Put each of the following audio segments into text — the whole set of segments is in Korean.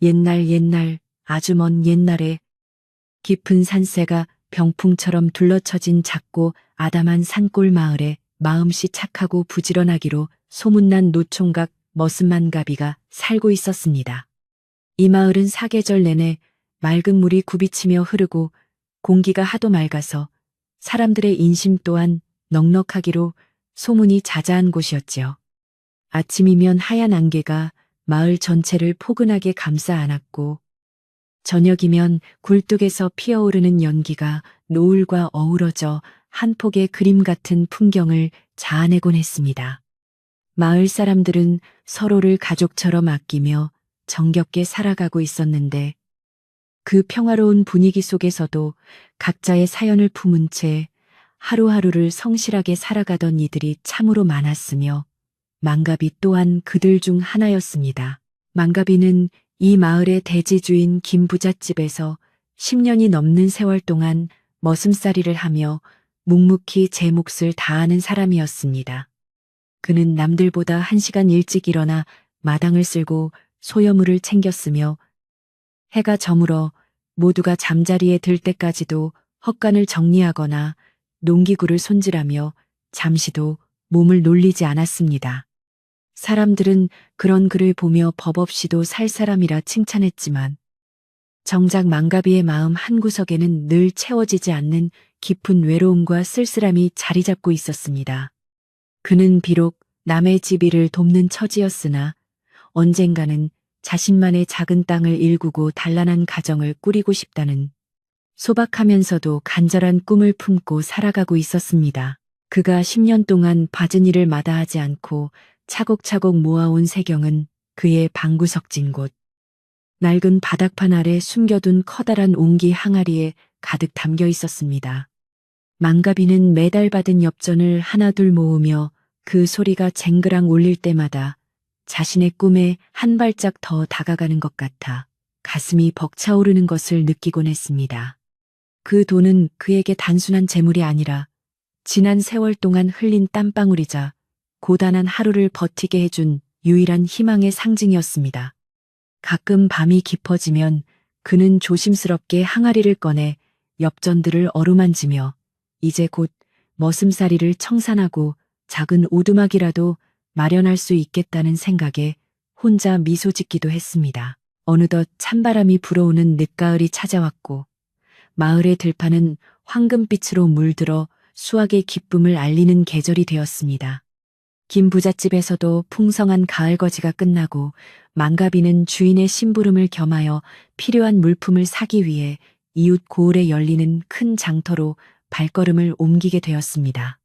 옛날 아주 먼 옛날에 깊은 산세가 병풍처럼 둘러쳐진 작고 아담한 산골 마을에 마음씨 착하고 부지런하기로 소문난 노총각 머슴만가비가 살고 있었습니다. 이 마을은 사계절 내내 맑은 물이 굽이치며 흐르고 공기가 하도 맑아서 사람들의 인심 또한 넉넉하기로 소문이 자자한 곳이었지요. 아침이면 하얀 안개가 마을 전체를 포근하게 감싸 안았고 저녁이면 굴뚝에서 피어오르는 연기가 노을과 어우러져 한 폭의 그림 같은 풍경을 자아내곤 했습니다. 마을 사람들은 서로를 가족처럼 아끼며 정겹게 살아가고 있었는데 그 평화로운 분위기 속에서도 각자의 사연을 품은 채 하루하루를 성실하게 살아가던 이들이 참으로 많았으며 만가비 또한 그들 중 하나였습니다. 만가비는 이 마을의 대지주인 김부잣집에서 10년이 넘는 세월 동안 머슴살이를 하며 묵묵히 제 몫을 다하는 사람이었습니다. 그는 남들보다 1시간 일찍 일어나 마당을 쓸고 소여물을 챙겼으며 해가 저물어 모두가 잠자리에 들 때까지도 헛간을 정리하거나 농기구를 손질하며 잠시도 몸을 놀리지 않았습니다. 사람들은 그런 그를 보며 법없이도 살 사람이라 칭찬했지만 정작 만가비의 마음 한구석에는 늘 채워지지 않는 깊은 외로움과 쓸쓸함이 자리 잡고 있었습니다. 그는 비록 남의 집일을 돕는 처지였으나 언젠가는 자신만의 작은 땅을 일구고 단란한 가정을 꾸리고 싶다는 소박하면서도 간절한 꿈을 품고 살아가고 있었습니다. 그가 10년 동안 받은 일을 마다하지 않고 차곡차곡 모아온 세경은 그의 방구석진 곳, 낡은 바닥판 아래 숨겨둔 커다란 옹기 항아리에 가득 담겨 있었습니다. 만가비는 매달 받은 엽전을 하나둘 모으며 그 소리가 쟁그랑 울릴 때마다 자신의 꿈에 한 발짝 더 다가가는 것 같아 가슴이 벅차오르는 것을 느끼곤 했습니다. 그 돈은 그에게 단순한 재물이 아니라 지난 세월 동안 흘린 땀방울이자 고단한 하루를 버티게 해준 유일한 희망의 상징이었습니다. 가끔 밤이 깊어지면 그는 조심스럽게 항아리를 꺼내 엽전들을 어루만지며 이제 곧 머슴살이를 청산하고 작은 오두막이라도 마련할 수 있겠다는 생각에 혼자 미소 짓기도 했습니다. 어느덧 찬바람이 불어오는 늦가을이 찾아왔고 마을의 들판은 황금빛으로 물들어 수확의 기쁨을 알리는 계절이 되었습니다. 김부잣집에서도 풍성한 가을거지가 끝나고 만가비는 주인의 심부름을 겸하여 필요한 물품을 사기 위해 이웃 고을에 열리는 큰 장터로 발걸음을 옮기게 되었습니다.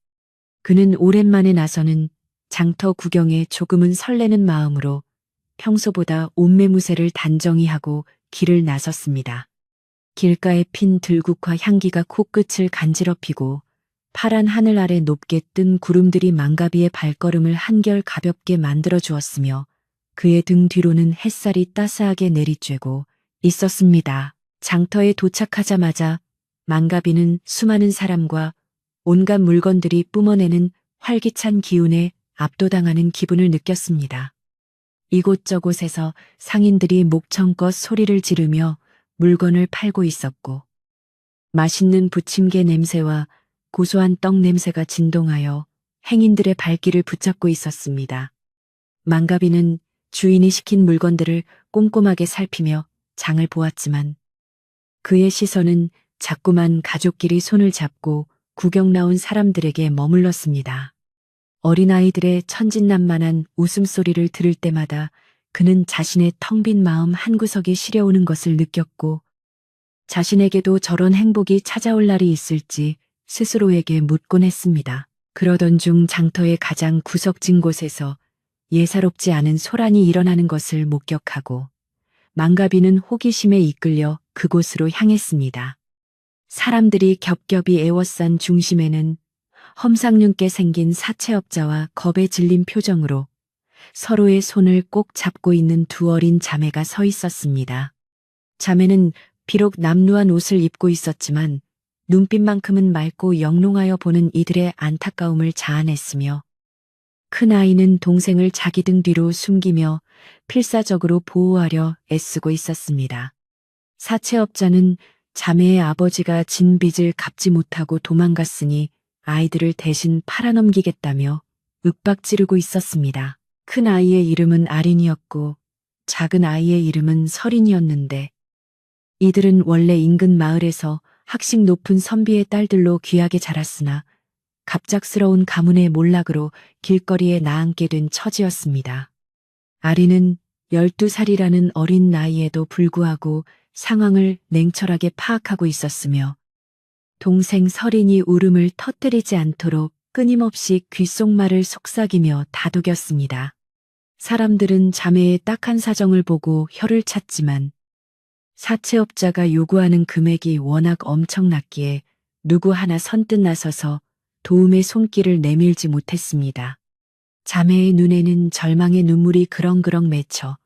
그는 오랜만에 나서는 장터 구경에 조금은 설레는 마음으로 평소보다 옷매무새를 단정히 하고 길을 나섰습니다. 길가에 핀 들국화 향기가 코끝을 간지럽히고 파란 하늘 아래 높게 뜬 구름들이 만가비의 발걸음을 한결 가볍게 만들어 주었으며 그의 등 뒤로는 햇살이 따스하게 내리쬐고 있었습니다. 장터에 도착하자마자 만가비는 수많은 사람과 온갖 물건들이 뿜어내는 활기찬 기운에 압도당하는 기분을 느꼈습니다. 이곳저곳에서 상인들이 목청껏 소리를 지르며 물건을 팔고 있었고 맛있는 부침개 냄새와 고소한 떡 냄새가 진동하여 행인들의 발길을 붙잡고 있었습니다. 만가비는 주인이 시킨 물건들을 꼼꼼하게 살피며 장을 보았지만 그의 시선은 자꾸만 가족끼리 손을 잡고 구경 나온 사람들에게 머물렀습니다. 어린아이들의 천진난만한 웃음소리를 들을 때마다 그는 자신의 텅 빈 마음 한구석이 시려오는 것을 느꼈고 자신에게도 저런 행복이 찾아올 날이 있을지 스스로에게 묻곤 했습니다. 그러던 중 장터의 가장 구석진 곳에서 예사롭지 않은 소란이 일어나는 것을 목격하고 만가비는 호기심에 이끌려 그곳으로 향했습니다. 사람들이 겹겹이 에워싼 중심에는 험상궂게 생긴 사채업자와 겁에 질린 표정으로 서로의 손을 꼭 잡고 있는 두 어린 자매가 서 있었습니다. 자매는 비록 남루한 옷을 입고 있었지만 눈빛만큼은 맑고 영롱하여 보는 이들의 안타까움을 자아냈으며 큰아이는 동생을 자기 등 뒤로 숨기며 필사적으로 보호하려 애쓰고 있었습니다. 사채업자는 자매의 아버지가 진 빚을 갚지 못하고 도망갔으니 아이들을 대신 팔아넘기겠다며 윽박지르고 있었습니다. 큰 아이의 이름은 아린이었고 작은 아이의 이름은 설인이었는데 이들은 원래 인근 마을에서 학식 높은 선비의 딸들로 귀하게 자랐으나 갑작스러운 가문의 몰락으로 길거리에 나앉게 된 처지였습니다. 아린은 12살이라는 어린 나이에도 불구하고 상황을 냉철하게 파악하고 있었으며 동생 설인이 울음을 터뜨리지 않도록 끊임없이 귓속말을 속삭이며 다독였습니다. 사람들은 자매의 딱한 사정을 보고 혀를 찼지만 사채업자가 요구하는 금액이 워낙 엄청났기에 누구 하나 선뜻 나서서 도움의 손길을 내밀지 못했습니다. 자매의 눈에는 절망의 눈물이 그렁그렁 맺혀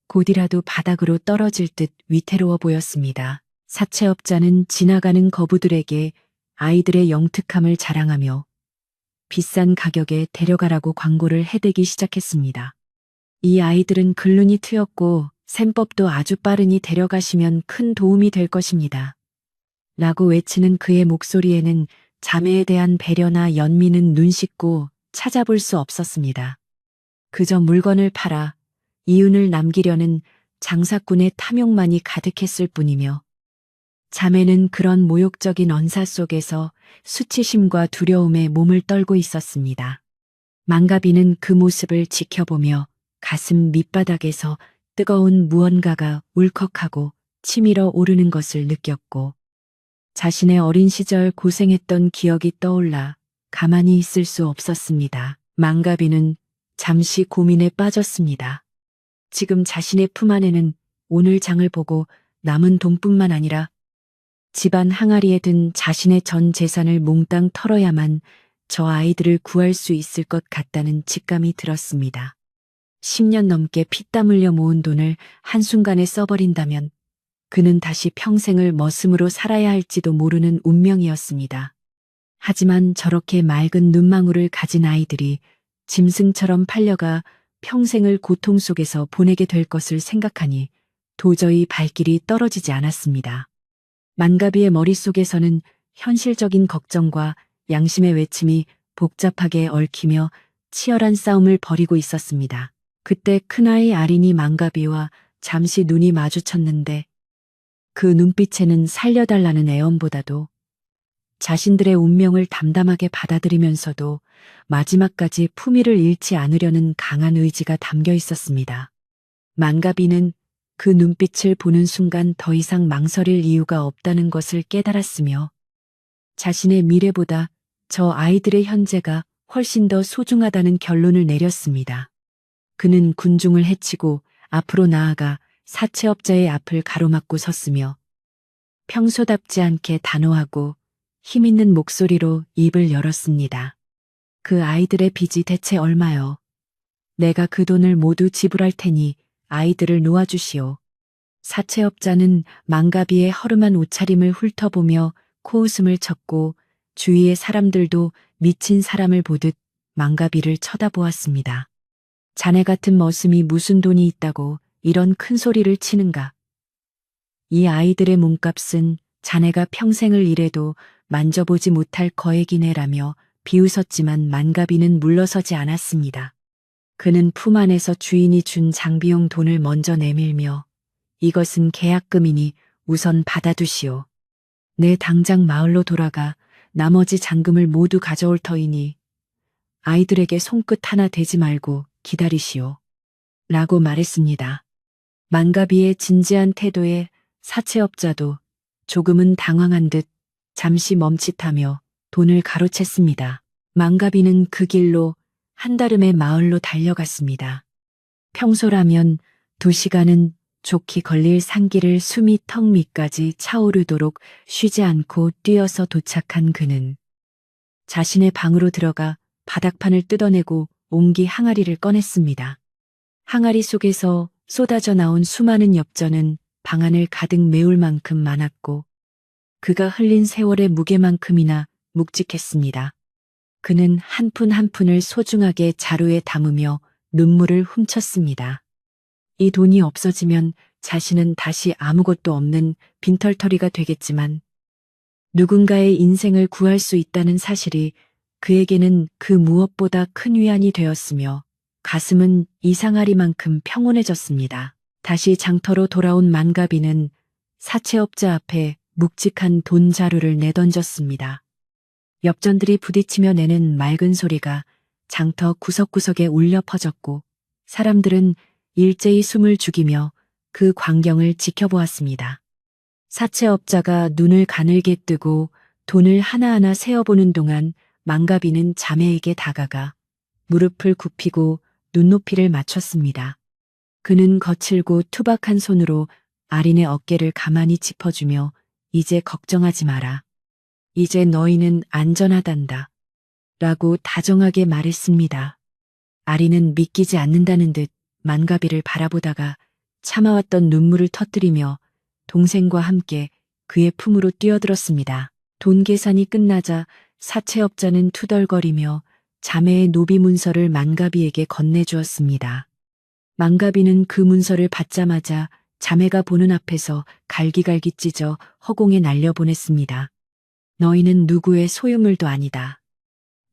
곧이라도 바닥으로 떨어질 듯 위태로워 보였습니다. 사채업자는 지나가는 거부들에게 아이들의 영특함을 자랑하며 비싼 가격에 데려가라고 광고를 해대기 시작했습니다. 이 아이들은 글눈이 트였고 셈법도 아주 빠르니 데려가시면 큰 도움이 될 것입니다. 라고 외치는 그의 목소리에는 자매에 대한 배려나 연민은 눈 씻고 찾아볼 수 없었습니다. 그저 물건을 팔아 이윤을 남기려는 장사꾼의 탐욕만이 가득했을 뿐이며 자매는 그런 모욕적인 언사 속에서 수치심과 두려움에 몸을 떨고 있었습니다. 망가비는 그 모습을 지켜보며 가슴 밑바닥에서 뜨거운 무언가가 울컥하고 치밀어 오르는 것을 느꼈고 자신의 어린 시절 고생했던 기억이 떠올라 가만히 있을 수 없었습니다. 망가비는 잠시 고민에 빠졌습니다. 지금 자신의 품 안에는 오늘 장을 보고 남은 돈뿐만 아니라 집안 항아리에 든 자신의 전 재산을 몽땅 털어야만 저 아이들을 구할 수 있을 것 같다는 직감이 들었습니다. 10년 넘게 피땀 흘려 모은 돈을 한순간에 써버린다면 그는 다시 평생을 머슴으로 살아야 할지도 모르는 운명이었습니다. 하지만 저렇게 맑은 눈망울을 가진 아이들이 짐승처럼 팔려가 평생을 고통 속에서 보내게 될 것을 생각하니 도저히 발길이 떨어지지 않았습니다. 만가비의 머릿속에서는 현실적인 걱정과 양심의 외침이 복잡하게 얽히며 치열한 싸움을 벌이고 있었습니다. 그때 큰아이 아린이 만가비와 잠시 눈이 마주쳤는데 그 눈빛에는 살려달라는 애원보다도 자신들의 운명을 담담하게 받아들이면서도 마지막까지 품위를 잃지 않으려는 강한 의지가 담겨 있었습니다. 만가비는 그 눈빛을 보는 순간 더 이상 망설일 이유가 없다는 것을 깨달았으며 자신의 미래보다 저 아이들의 현재가 훨씬 더 소중하다는 결론을 내렸습니다. 그는 군중을 헤치고 앞으로 나아가 사채업자의 앞을 가로막고 섰으며 평소답지 않게 단호하고 힘있는 목소리로 입을 열었습니다. 그 아이들의 빚이 대체 얼마요? 내가 그 돈을 모두 지불할 테니 아이들을 놓아주시오. 사채업자는 망가비의 허름한 옷차림을 훑어보며 코웃음을 쳤고 주위의 사람들도 미친 사람을 보듯 망가비를 쳐다보았습니다. 자네 같은 머슴이 무슨 돈이 있다고 이런 큰 소리를 치는가? 이 아이들의 몸값은 자네가 평생을 일해도 만져보지 못할 거액이네라며 비웃었지만 만가비는 물러서지 않았습니다. 그는 품 안에서 주인이 준 장비용 돈을 먼저 내밀며 이것은 계약금이니 우선 받아두시오. 내 당장 마을로 돌아가 나머지 잔금을 모두 가져올 터이니 아이들에게 손끝 하나 대지 말고 기다리시오. 라고 말했습니다. 만가비의 진지한 태도에 사채업자도 조금은 당황한 듯 잠시 멈칫하며 돈을 가로챘습니다. 만가비는 그 길로 한달음의 마을로 달려갔습니다. 평소라면 2시간은 좋게 걸릴 산길을 숨이 턱 밑까지 차오르도록 쉬지 않고 뛰어서 도착한 그는 자신의 방으로 들어가 바닥판을 뜯어내고 옹기 항아리를 꺼냈습니다. 항아리 속에서 쏟아져 나온 수많은 엽전은 방 안을 가득 메울 만큼 많았고 그가 흘린 세월의 무게만큼이나 묵직했습니다. 그는 한 푼 한 푼을 소중하게 자루에 담으며 눈물을 훔쳤습니다. 이 돈이 없어지면 자신은 다시 아무것도 없는 빈털터리가 되겠지만 누군가의 인생을 구할 수 있다는 사실이 그에게는 그 무엇보다 큰 위안이 되었으며 가슴은 이상하리만큼 평온해졌습니다. 다시 장터로 돌아온 만가비는 사채업자 앞에 묵직한 돈 자루를 내던졌습니다. 엽전들이 부딪히며 내는 맑은 소리가 장터 구석구석에 울려 퍼졌고 사람들은 일제히 숨을 죽이며 그 광경을 지켜보았습니다. 사채업자가 눈을 가늘게 뜨고 돈을 하나하나 세어보는 동안 만가비는 자매에게 다가가 무릎을 굽히고 눈높이를 맞췄습니다. 그는 거칠고 투박한 손으로 아린의 어깨를 가만히 짚어주며 이제 걱정하지 마라. 이제 너희는 안전하단다. 라고 다정하게 말했습니다. 아린은 믿기지 않는다는 듯 만가비를 바라보다가 참아왔던 눈물을 터뜨리며 동생과 함께 그의 품으로 뛰어들었습니다. 돈 계산이 끝나자 사채업자는 투덜거리며 자매의 노비 문서를 만가비에게 건네주었습니다. 만가비는 그 문서를 받자마자 자매가 보는 앞에서 갈기갈기 찢어 허공에 날려보냈습니다. 너희는 누구의 소유물도 아니다.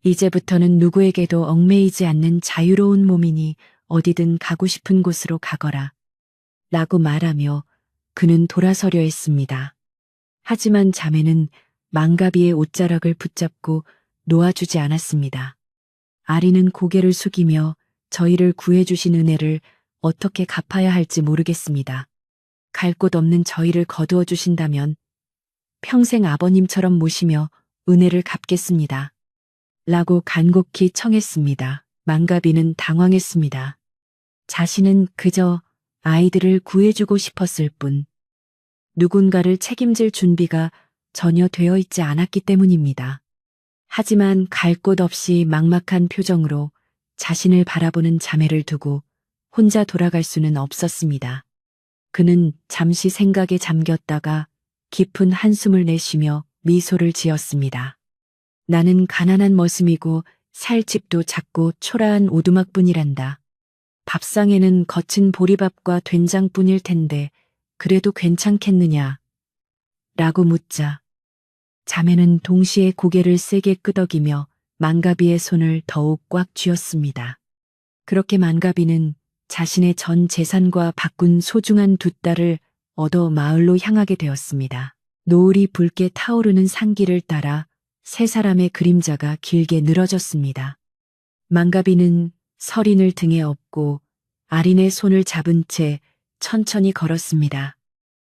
이제부터는 누구에게도 얽매이지 않는 자유로운 몸이니 어디든 가고 싶은 곳으로 가거라. 라고 말하며 그는 돌아서려 했습니다. 하지만 자매는 만가비의 옷자락을 붙잡고 놓아주지 않았습니다. 아리는 고개를 숙이며 저희를 구해주신 은혜를 어떻게 갚아야 할지 모르겠습니다. 갈 곳 없는 저희를 거두어 주신다면 평생 아버님처럼 모시며 은혜를 갚겠습니다. 라고 간곡히 청했습니다. 만가비는 당황했습니다. 자신은 그저 아이들을 구해주고 싶었을 뿐 누군가를 책임질 준비가 전혀 되어 있지 않았기 때문입니다. 하지만 갈 곳 없이 막막한 표정으로 자신을 바라보는 자매를 두고 혼자 돌아갈 수는 없었습니다. 그는 잠시 생각에 잠겼다가 깊은 한숨을 내쉬며 미소를 지었습니다. 나는 가난한 머슴이고 살 집도 작고 초라한 오두막뿐이란다. 밥상에는 거친 보리밥과 된장뿐일 텐데 그래도 괜찮겠느냐? 라고 묻자 자매는 동시에 고개를 세게 끄덕이며 만가비의 손을 더욱 꽉 쥐었습니다. 그렇게 만가비는 자신의 전 재산과 바꾼 소중한 두 딸을 얻어 마을로 향하게 되었습니다. 노을이 붉게 타오르는 산길을 따라 세 사람의 그림자가 길게 늘어졌습니다. 만가비는 서린을 등에 업고 아린의 손을 잡은 채 천천히 걸었습니다.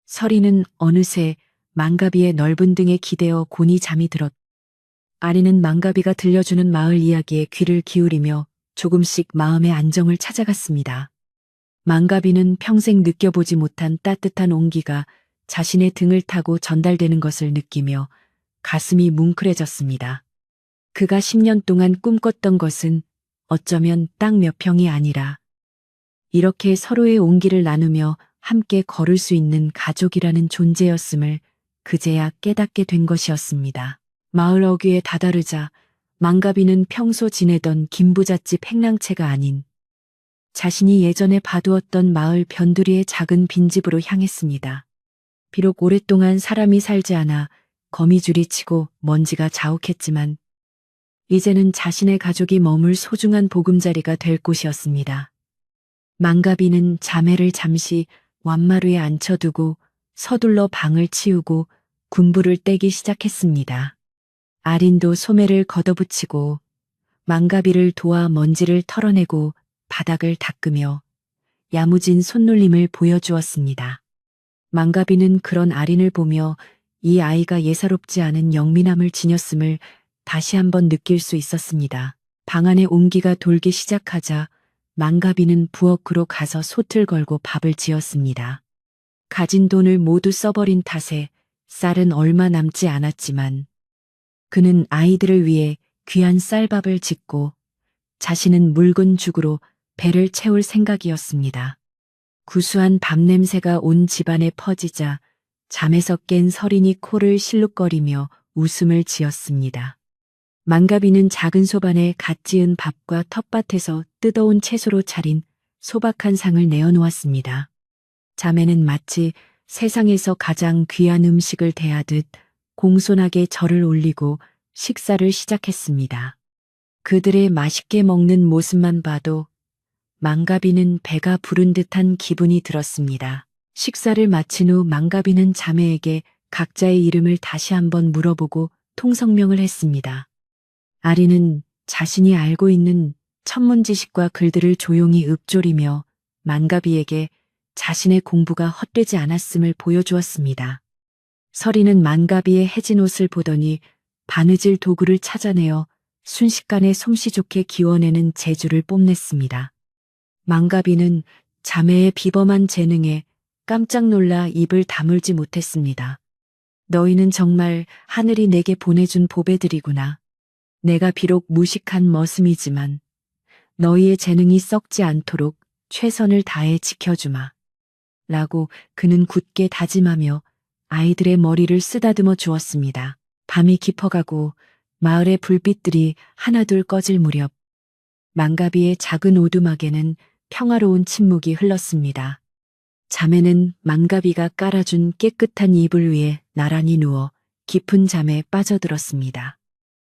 서린은 어느새 만가비의 넓은 등에 기대어 곤히 잠이 들었. 아린은 만가비가 들려주는 마을 이야기에 귀를 기울이며 조금씩 마음의 안정을 찾아갔습니다. 만가비는 평생 느껴보지 못한 따뜻한 온기가 자신의 등을 타고 전달되는 것을 느끼며 가슴이 뭉클해졌습니다. 그가 10년 동안 꿈꿨던 것은 어쩌면 땅 몇 평이 아니라 이렇게 서로의 온기를 나누며 함께 걸을 수 있는 가족이라는 존재였음을 그제야 깨닫게 된 것이었습니다. 마을 어귀에 다다르자 만가비는 평소 지내던 김부잣집 행랑채가 아닌 자신이 예전에 봐두었던 마을 변두리의 작은 빈집으로 향했습니다. 비록 오랫동안 사람이 살지 않아 거미줄이 치고 먼지가 자욱했지만 이제는 자신의 가족이 머물 소중한 보금자리가 될 곳이었습니다. 만가비는 자매를 잠시 완마루에 앉혀두고 서둘러 방을 치우고 군부를 떼기 시작했습니다. 아린도 소매를 걷어붙이고 만가비를 도와 먼지를 털어내고 바닥을 닦으며 야무진 손놀림을 보여주었습니다. 만가비는 그런 아린을 보며 이 아이가 예사롭지 않은 영민함을 지녔음을 다시 한번 느낄 수 있었습니다. 방 안에 온기가 돌기 시작하자 만가비는 부엌으로 가서 솥을 걸고 밥을 지었습니다. 가진 돈을 모두 써버린 탓에 쌀은 얼마 남지 않았지만 그는 아이들을 위해 귀한 쌀밥을 짓고 자신은 묽은 죽으로 배를 채울 생각이었습니다. 구수한 밥 냄새가 온 집안에 퍼지자 잠에서 깬 서린이 코를 실룩거리며 웃음을 지었습니다. 만가비는 작은 소반에 갓 지은 밥과 텃밭에서 뜯어온 채소로 차린 소박한 상을 내어놓았습니다. 자매는 마치 세상에서 가장 귀한 음식을 대하듯 공손하게 절을 올리고 식사를 시작했습니다. 그들의 맛있게 먹는 모습만 봐도 망가비는 배가 부른 듯한 기분이 들었습니다. 식사를 마친 후 망가비는 자매에게 각자의 이름을 다시 한번 물어보고 통성명을 했습니다. 아리는 자신이 알고 있는 천문지식과 글들을 조용히 읊조리며 만가비에게 자신의 공부가 헛되지 않았음을 보여주었습니다. 서리는 만가비의 해진 옷을 보더니 바느질 도구를 찾아내어 순식간에 솜씨 좋게 기워내는 재주를 뽐냈습니다. 만가비는 자매의 비범한 재능에 깜짝 놀라 입을 다물지 못했습니다. 너희는 정말 하늘이 내게 보내준 보배들이구나. 내가 비록 무식한 머슴이지만 너희의 재능이 썩지 않도록 최선을 다해 지켜주마. 라고 그는 굳게 다짐하며 아이들의 머리를 쓰다듬어 주었습니다. 밤이 깊어가고 마을의 불빛들이 하나둘 꺼질 무렵 만가비의 작은 오두막에는 평화로운 침묵이 흘렀습니다. 자매는 만가비가 깔아준 깨끗한 이불 위에 나란히 누워 깊은 잠에 빠져들었습니다.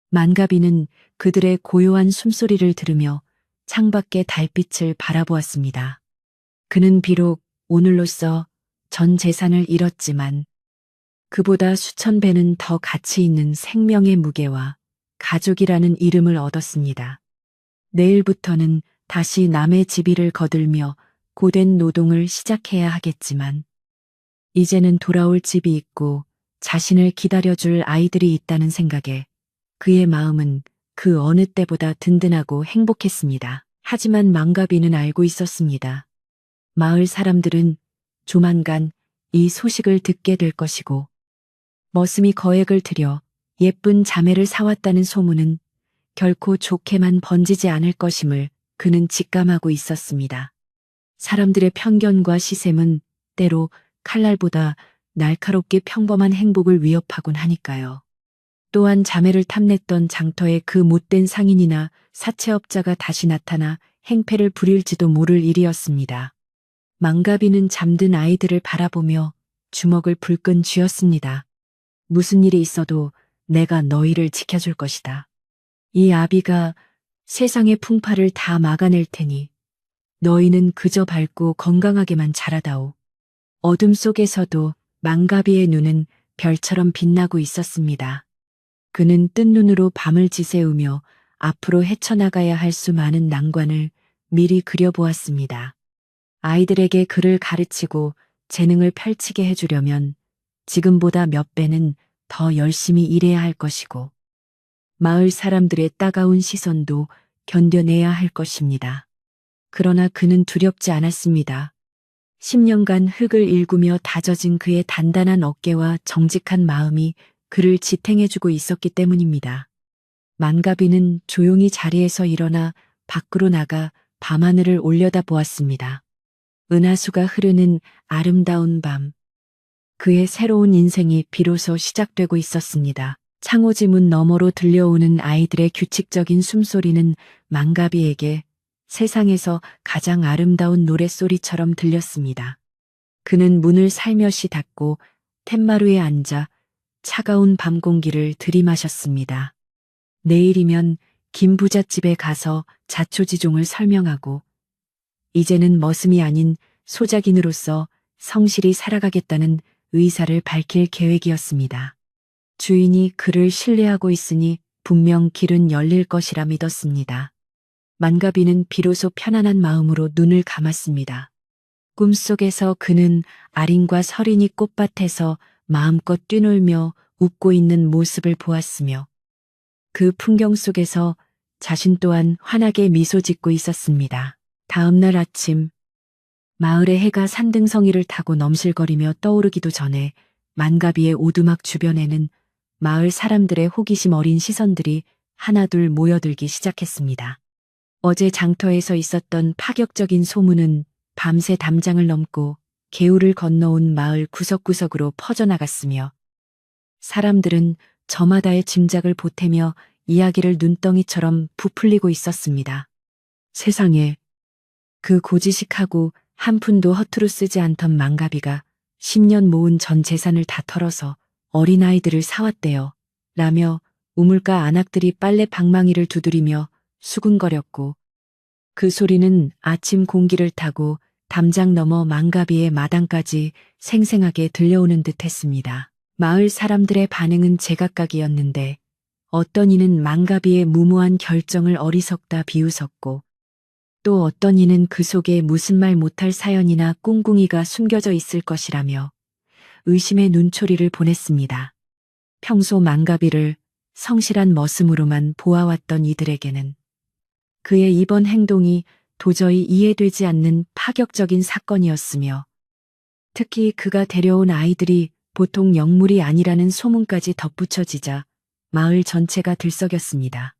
만가비는 그들의 고요한 숨소리를 들으며 창밖의 달빛을 바라보았습니다. 그는 비록 오늘로써 전 재산을 잃었지만 그보다 수천 배는 더 가치 있는 생명의 무게와 가족이라는 이름을 얻었습니다. 내일부터는 다시 남의 집이를 거들며 고된 노동을 시작해야 하겠지만 이제는 돌아올 집이 있고 자신을 기다려줄 아이들이 있다는 생각에 그의 마음은 그 어느 때보다 든든하고 행복했습니다. 하지만 망가비는 알고 있었습니다. 마을 사람들은 조만간 이 소식을 듣게 될 것이고 머슴이 거액을 들여 예쁜 자매를 사왔다는 소문은 결코 좋게만 번지지 않을 것임을 그는 직감하고 있었습니다. 사람들의 편견과 시샘은 때로 칼날보다 날카롭게 평범한 행복을 위협하곤 하니까요. 또한 자매를 탐냈던 장터의 그 못된 상인이나 사채업자가 다시 나타나 행패를 부릴지도 모를 일이었습니다. 망가비는 잠든 아이들을 바라보며 주먹을 불끈 쥐었습니다. 무슨 일이 있어도 내가 너희를 지켜줄 것이다. 이 아비가 세상의 풍파를 다 막아낼 테니 너희는 그저 밝고 건강하게만 자라다오. 어둠 속에서도 망가비의 눈은 별처럼 빛나고 있었습니다. 그는 뜬 눈으로 밤을 지새우며 앞으로 헤쳐나가야 할 수많은 난관을 미리 그려보았습니다. 아이들에게 글을 가르치고 재능을 펼치게 해주려면 지금보다 몇 배는 더 열심히 일해야 할 것이고 마을 사람들의 따가운 시선도 견뎌내야 할 것입니다. 그러나 그는 두렵지 않았습니다. 10년간 흙을 일구며 다져진 그의 단단한 어깨와 정직한 마음이 그를 지탱해주고 있었기 때문입니다. 만가비는 조용히 자리에서 일어나 밖으로 나가 밤하늘을 올려다보았습니다. 은하수가 흐르는 아름다운 밤. 그의 새로운 인생이 비로소 시작되고 있었습니다. 창호지 문 너머로 들려오는 아이들의 규칙적인 숨소리는 만가비에게 세상에서 가장 아름다운 노랫소리처럼 들렸습니다. 그는 문을 살며시 닫고 툇마루에 앉아 차가운 밤 공기를 들이마셨습니다. 내일이면 김 부잣집에 가서 자초지종을 설명하고 이제는 머슴이 아닌 소작인으로서 성실히 살아가겠다는 의사를 밝힐 계획이었습니다. 주인이 그를 신뢰하고 있으니 분명 길은 열릴 것이라 믿었습니다. 만가비는 비로소 편안한 마음으로 눈을 감았습니다. 꿈속에서 그는 아린과 서린이 꽃밭에서 마음껏 뛰놀며 웃고 있는 모습을 보았으며 그 풍경 속에서 자신 또한 환하게 미소 짓고 있었습니다. 다음 날 아침 마을의 해가 산등성이를 타고 넘실거리며 떠오르기도 전에 만가비의 오두막 주변에는 마을 사람들의 호기심 어린 시선들이 하나둘 모여들기 시작했습니다. 어제 장터에서 있었던 파격적인 소문은 밤새 담장을 넘고 개울을 건너온 마을 구석구석으로 퍼져나갔으며 사람들은 저마다의 짐작을 보태며 이야기를 눈덩이처럼 부풀리고 있었습니다. 세상에, 그 고지식하고 한 푼도 허투루 쓰지 않던 망가비가 10년 모은 전 재산을 다 털어서 어린아이들을 사왔대요. 라며 우물가 안악들이 빨래 방망이를 두드리며 수군거렸고 그 소리는 아침 공기를 타고 담장 너머 망가비의 마당까지 생생하게 들려오는 듯 했습니다. 마을 사람들의 반응은 제각각이었는데 어떤 이는 망가비의 무모한 결정을 어리석다 비웃었고 또 어떤 이는 그 속에 무슨 말 못할 사연이나 꿍꿍이가 숨겨져 있을 것이라며 의심의 눈초리를 보냈습니다. 평소 망가비를 성실한 머슴으로만 보아왔던 이들에게는 그의 이번 행동이 도저히 이해되지 않는 파격적인 사건이었으며 특히 그가 데려온 아이들이 보통 영물이 아니라는 소문까지 덧붙여지자 마을 전체가 들썩였습니다.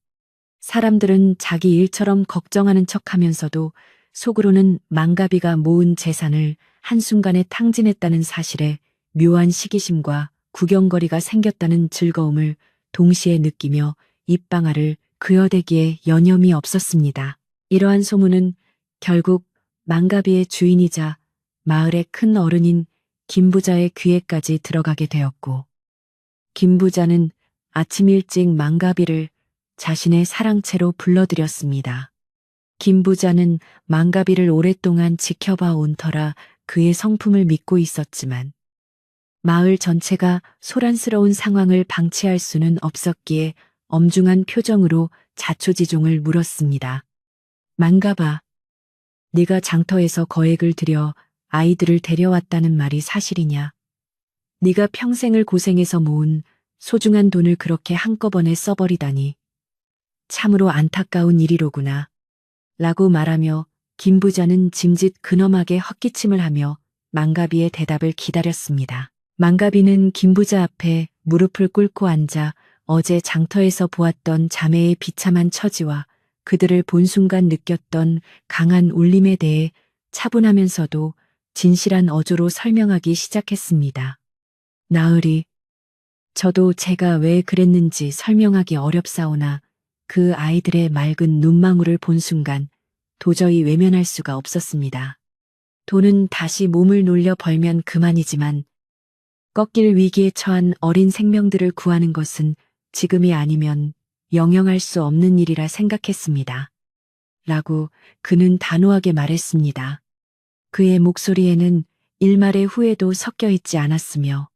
사람들은 자기 일처럼 걱정하는 척하면서도 속으로는 망가비가 모은 재산을 한순간에 탕진했다는 사실에 묘한 시기심과 구경거리가 생겼다는 즐거움을 동시에 느끼며 입방아를 그어대기에 여념이 없었습니다. 이러한 소문은 결국 망가비의 주인이자 마을의 큰 어른인 김부자의 귀에까지 들어가게 되었고 김부자는 아침 일찍 망가비를 자신의 사랑채로 불러들였습니다. 김부자는 망가비를 오랫동안 지켜봐 온 터라 그의 성품을 믿고 있었지만 마을 전체가 소란스러운 상황을 방치할 수는 없었기에 엄중한 표정으로 자초지종을 물었습니다. 망가봐, 네가 장터에서 거액을 들여 아이들을 데려왔다는 말이 사실이냐? 네가 평생을 고생해서 모은 소중한 돈을 그렇게 한꺼번에 써버리다니 참으로 안타까운 일이로구나. 라고 말하며 김부자는 짐짓 근엄하게 헛기침을 하며 망가비의 대답을 기다렸습니다. 망가비는 김부자 앞에 무릎을 꿇고 앉아 어제 장터에서 보았던 자매의 비참한 처지와 그들을 본 순간 느꼈던 강한 울림에 대해 차분하면서도 진실한 어조로 설명하기 시작했습니다. 나으리, 저도 제가 왜 그랬는지 설명하기 어렵사오나 그 아이들의 맑은 눈망울을 본 순간 도저히 외면할 수가 없었습니다. 돈은 다시 몸을 놀려 벌면 그만이지만 꺾일 위기에 처한 어린 생명들을 구하는 것은 지금이 아니면 영영할 수 없는 일이라 생각했습니다. 라고 그는 단호하게 말했습니다. 그의 목소리에는 일말의 후회도 섞여 있지 않았으며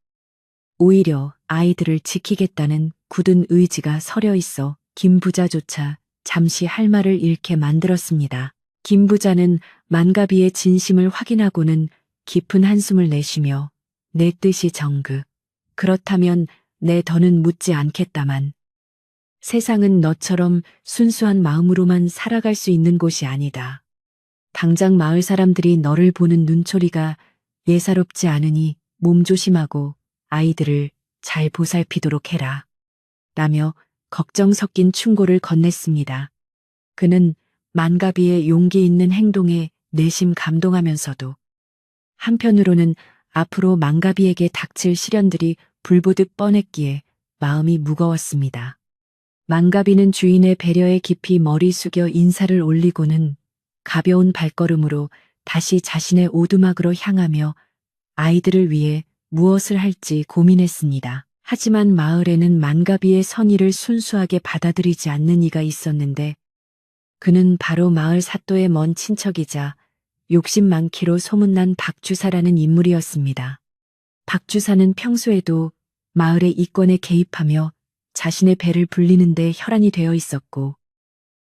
오히려 아이들을 지키겠다는 굳은 의지가 서려 있어 김부자조차 잠시 할 말을 잃게 만들었습니다. 김부자는 만가비의 진심을 확인하고는 깊은 한숨을 내쉬며 내 뜻이 정그. 그렇다면 내 더는 묻지 않겠다만. 세상은 너처럼 순수한 마음으로만 살아갈 수 있는 곳이 아니다. 당장 마을 사람들이 너를 보는 눈초리가 예사롭지 않으니 몸조심하고 아이들을 잘 보살피도록 해라. 라며 걱정 섞인 충고를 건넸습니다. 그는 만가비의 용기 있는 행동에 내심 감동하면서도 한편으로는 앞으로 만가비에게 닥칠 시련들이 불보듯 뻔했기에 마음이 무거웠습니다. 만가비는 주인의 배려에 깊이 머리 숙여 인사를 올리고는 가벼운 발걸음으로 다시 자신의 오두막으로 향하며 아이들을 위해 무엇을 할지 고민했습니다. 하지만 마을에는 만가비의 선의를 순수하게 받아들이지 않는 이가 있었는데 그는 바로 마을 사또의 먼 친척이자 욕심 많기로 소문난 박주사라는 인물이었습니다. 박주사는 평소에도 마을의 이권에 개입하며 자신의 배를 불리는 데 혈안이 되어 있었고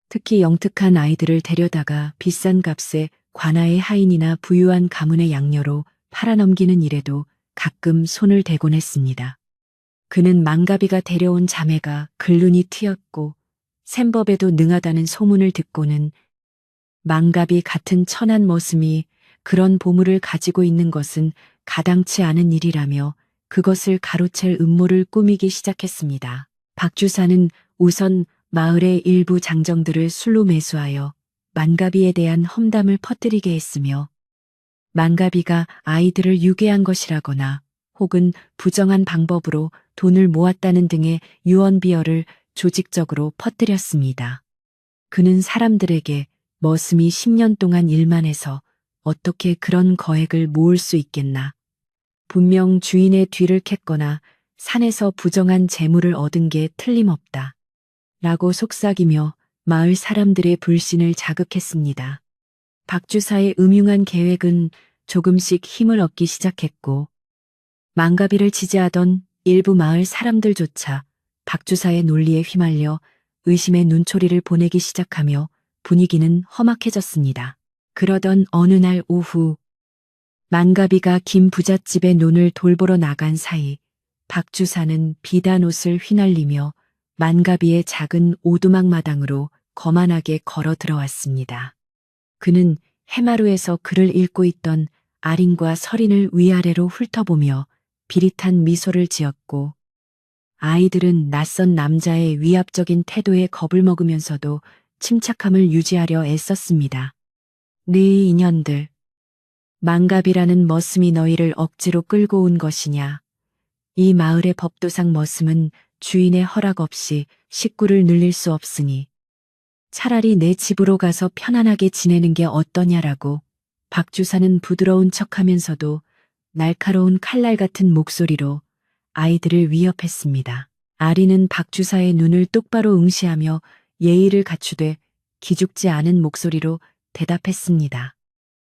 특히 영특한 아이들을 데려다가 비싼 값에 관아의 하인이나 부유한 가문의 양녀로 팔아넘기는 일에도 가끔 손을 대곤 했습니다. 그는 만가비가 데려온 자매가 글눈이 트였고 셈법에도 능하다는 소문을 듣고는 만가비 같은 천한 머슴이 그런 보물을 가지고 있는 것은 가당치 않은 일이라며 그것을 가로챌 음모를 꾸미기 시작했습니다. 박주사는 우선 마을의 일부 장정들을 술로 매수하여 만가비에 대한 험담을 퍼뜨리게 했으며 만가비가 아이들을 유괴한 것이라거나 혹은 부정한 방법으로 돈을 모았다는 등의 유언비어를 조직적으로 퍼뜨렸습니다. 그는 사람들에게 머슴이 10년 동안 일만 해서 어떻게 그런 거액을 모을 수 있겠나. 분명 주인의 뒤를 캤거나 산에서 부정한 재물을 얻은 게 틀림없다. 라고 속삭이며 마을 사람들의 불신을 자극했습니다. 박주사의 음흉한 계획은 조금씩 힘을 얻기 시작했고 망가비를 지지하던 일부 마을 사람들조차 박주사의 논리에 휘말려 의심의 눈초리를 보내기 시작하며 분위기는 험악해졌습니다. 그러던 어느 날 오후 망가비가 김 부잣집에 논을 돌보러 나간 사이 박주사는 비단 옷을 휘날리며 만가비의 작은 오두막 마당으로 거만하게 걸어 들어왔습니다. 그는 해마루에서 글을 읽고 있던 아린과 서린을 위아래로 훑어보며 비릿한 미소를 지었고 아이들은 낯선 남자의 위압적인 태도에 겁을 먹으면서도 침착함을 유지하려 애썼습니다. 네 인연들. 망갑이라는 머슴이 너희를 억지로 끌고 온 것이냐. 이 마을의 법도상 머슴은 주인의 허락 없이 식구를 늘릴 수 없으니 차라리 내 집으로 가서 편안하게 지내는 게 어떠냐라고 박주사는 부드러운 척하면서도 날카로운 칼날 같은 목소리로 아이들을 위협했습니다. 아리는 박주사의 눈을 똑바로 응시하며 예의를 갖추되 기죽지 않은 목소리로 대답했습니다.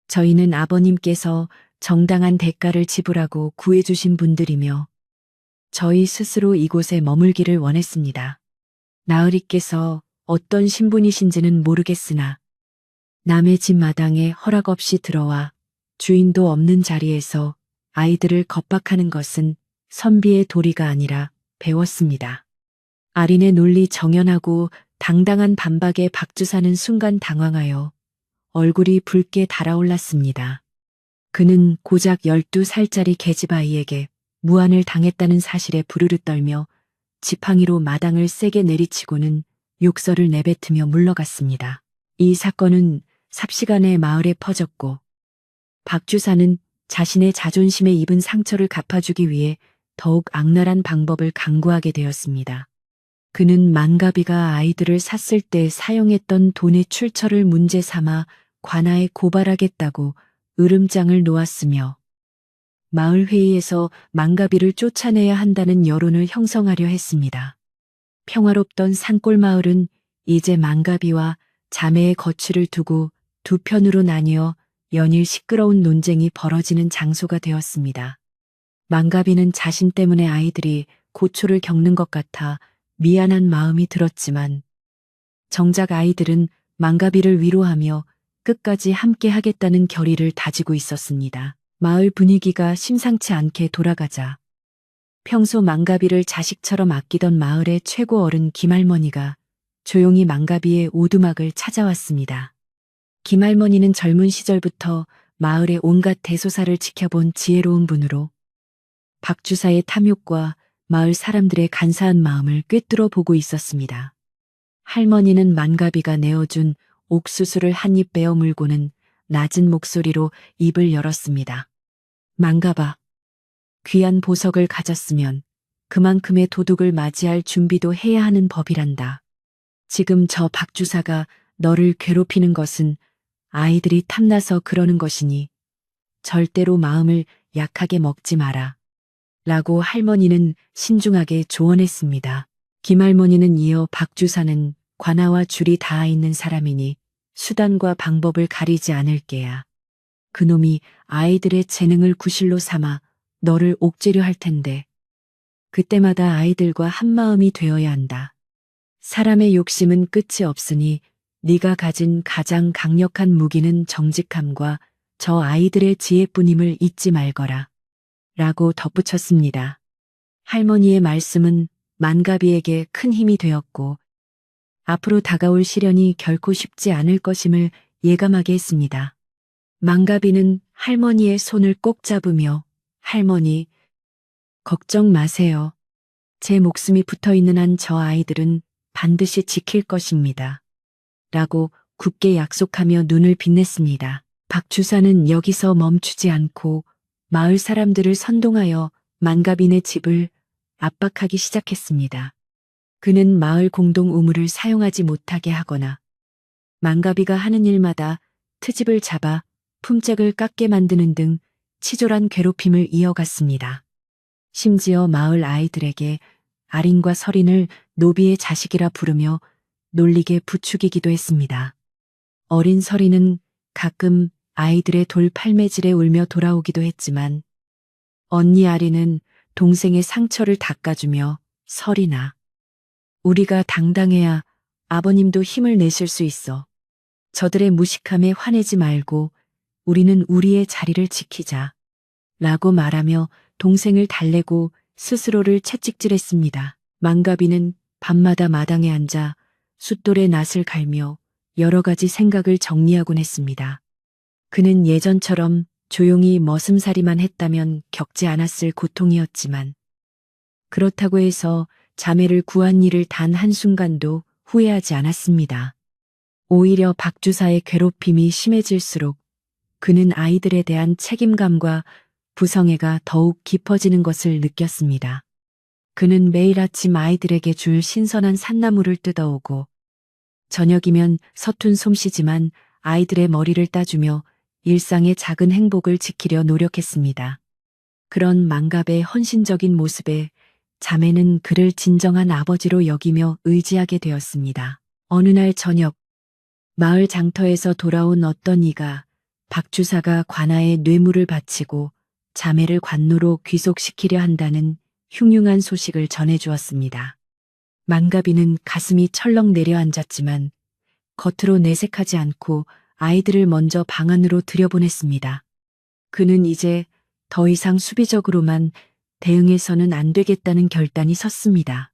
저희는 아버님께서 정당한 대가를 지불하고 구해주신 분들이며 저희 스스로 이곳에 머물기를 원했습니다. 나으리께서 어떤 신분이신지는 모르겠으나 남의 집 마당에 허락 없이 들어와 주인도 없는 자리에서 아이들을 겁박하는 것은 선비의 도리가 아니라 배웠습니다. 아린의 논리 정연하고 당당한 반박에 박주사는 순간 당황하여 얼굴이 붉게 달아올랐습니다. 그는 고작 12살짜리 계집아이에게 무안을 당했다는 사실에 부르르 떨며 지팡이로 마당을 세게 내리치고는 욕설을 내뱉으며 물러갔습니다. 이 사건은 삽시간에 마을에 퍼졌고 박주사는 자신의 자존심에 입은 상처를 갚아주기 위해 더욱 악랄한 방법을 강구하게 되었습니다. 그는 만가비가 아이들을 샀을 때 사용했던 돈의 출처를 문제 삼아 관아에 고발하겠다고 으름장을 놓았으며 마을 회의에서 만가비를 쫓아내야 한다는 여론을 형성하려 했습니다. 평화롭던 산골 마을은 이제 만가비와 자매의 거취를 두고 두 편으로 나뉘어 연일 시끄러운 논쟁이 벌어지는 장소가 되었습니다. 만가비는 자신 때문에 아이들이 고초를 겪는 것 같아 미안한 마음이 들었지만 정작 아이들은 만가비를 위로하며 끝까지 함께 하겠다는 결의를 다지고 있었습니다. 마을 분위기가 심상치 않게 돌아가자 평소 만가비를 자식처럼 아끼던 마을의 최고 어른 김할머니가 조용히 만가비의 오두막을 찾아왔습니다. 김할머니는 젊은 시절부터 마을의 온갖 대소사를 지켜본 지혜로운 분으로 박주사의 탐욕과 마을 사람들의 간사한 마음을 꿰뚫어 보고 있었습니다. 할머니는 만가비가 내어준 옥수수를 한 입 베어 물고는 낮은 목소리로 입을 열었습니다. 만가봐. 귀한 보석을 가졌으면 그만큼의 도둑을 맞이할 준비도 해야 하는 법이란다. 지금 저 박주사가 너를 괴롭히는 것은 아이들이 탐나서 그러는 것이니 절대로 마음을 약하게 먹지 마라. 라고 할머니는 신중하게 조언했습니다. 김할머니는 이어 박주사는 관아와 줄이 닿아 있는 사람이니 수단과 방법을 가리지 않을 게야. 그놈이 아이들의 재능을 구실로 삼아 너를 옥죄려 할 텐데 그때마다 아이들과 한마음이 되어야 한다. 사람의 욕심은 끝이 없으니 네가 가진 가장 강력한 무기는 정직함과 저 아이들의 지혜뿐임을 잊지 말거라. 라고 덧붙였습니다. 할머니의 말씀은 만가비에게 큰 힘이 되었고 앞으로 다가올 시련이 결코 쉽지 않을 것임을 예감하게 했습니다. 만가비는 할머니의 손을 꼭 잡으며 할머니, 걱정 마세요. 제 목숨이 붙어 있는 한 저 아이들은 반드시 지킬 것입니다. 라고 굳게 약속하며 눈을 빛냈습니다. 박주사는 여기서 멈추지 않고 마을 사람들을 선동하여 만가빈의 집을 압박하기 시작했습니다. 그는 마을 공동 우물을 사용하지 못하게 하거나 망가비가 하는 일마다 트집을 잡아 품삯을 깎게 만드는 등 치졸한 괴롭힘을 이어갔습니다. 심지어 마을 아이들에게 아린과 서린을 노비의 자식이라 부르며 놀리게 부추기기도 했습니다. 어린 서린은 가끔 아이들의 돌팔매질에 울며 돌아오기도 했지만 언니 아린은 동생의 상처를 닦아주며 서린아, 우리가 당당해야 아버님도 힘을 내실 수 있어. 저들의 무식함에 화내지 말고 우리는 우리의 자리를 지키자. 라고 말하며 동생을 달래고 스스로를 채찍질했습니다. 망가비는 밤마다 마당에 앉아 숫돌의 낫을 갈며 여러 가지 생각을 정리하곤 했습니다. 그는 예전처럼 조용히 머슴살이만 했다면 겪지 않았을 고통이었지만 그렇다고 해서 자매를 구한 일을 단 한순간도 후회하지 않았습니다. 오히려 박주사의 괴롭힘이 심해질수록 그는 아이들에 대한 책임감과 부성애가 더욱 깊어지는 것을 느꼈습니다. 그는 매일 아침 아이들에게 줄 신선한 산나물을 뜯어오고 저녁이면 서툰 솜씨지만 아이들의 머리를 따주며 일상의 작은 행복을 지키려 노력했습니다. 그런 망갑의 헌신적인 모습에 자매는 그를 진정한 아버지로 여기며 의지하게 되었습니다. 어느 날 저녁, 마을 장터에서 돌아온 어떤 이가 박주사가 관아에 뇌물을 바치고 자매를 관노로 귀속시키려 한다는 흉흉한 소식을 전해주었습니다. 망가비는 가슴이 철렁 내려앉았지만 겉으로 내색하지 않고 아이들을 먼저 방 안으로 들여보냈습니다. 그는 이제 더 이상 수비적으로만 대응해서는 안 되겠다는 결단이 섰습니다.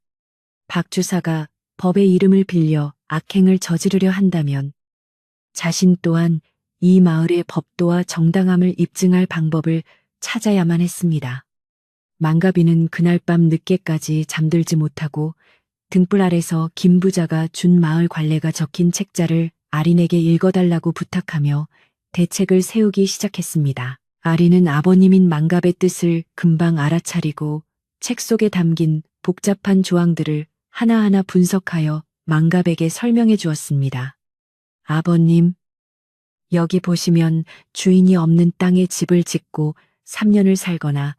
박주사가 법의 이름을 빌려 악행을 저지르려 한다면 자신 또한 이 마을의 법도와 정당함을 입증할 방법을 찾아야만 했습니다. 망가비는 그날 밤 늦게까지 잠들지 못하고 등불 아래서 김 부자가 준 마을 관례가 적힌 책자를 아린에게 읽어달라고 부탁하며 대책을 세우기 시작했습니다. 아린은 아버님인 망갑의 뜻을 금방 알아차리고 책 속에 담긴 복잡한 조항들을 하나하나 분석하여 망갑에게 설명해 주었습니다. 아버님, 여기 보시면 주인이 없는 땅에 집을 짓고 3년을 살거나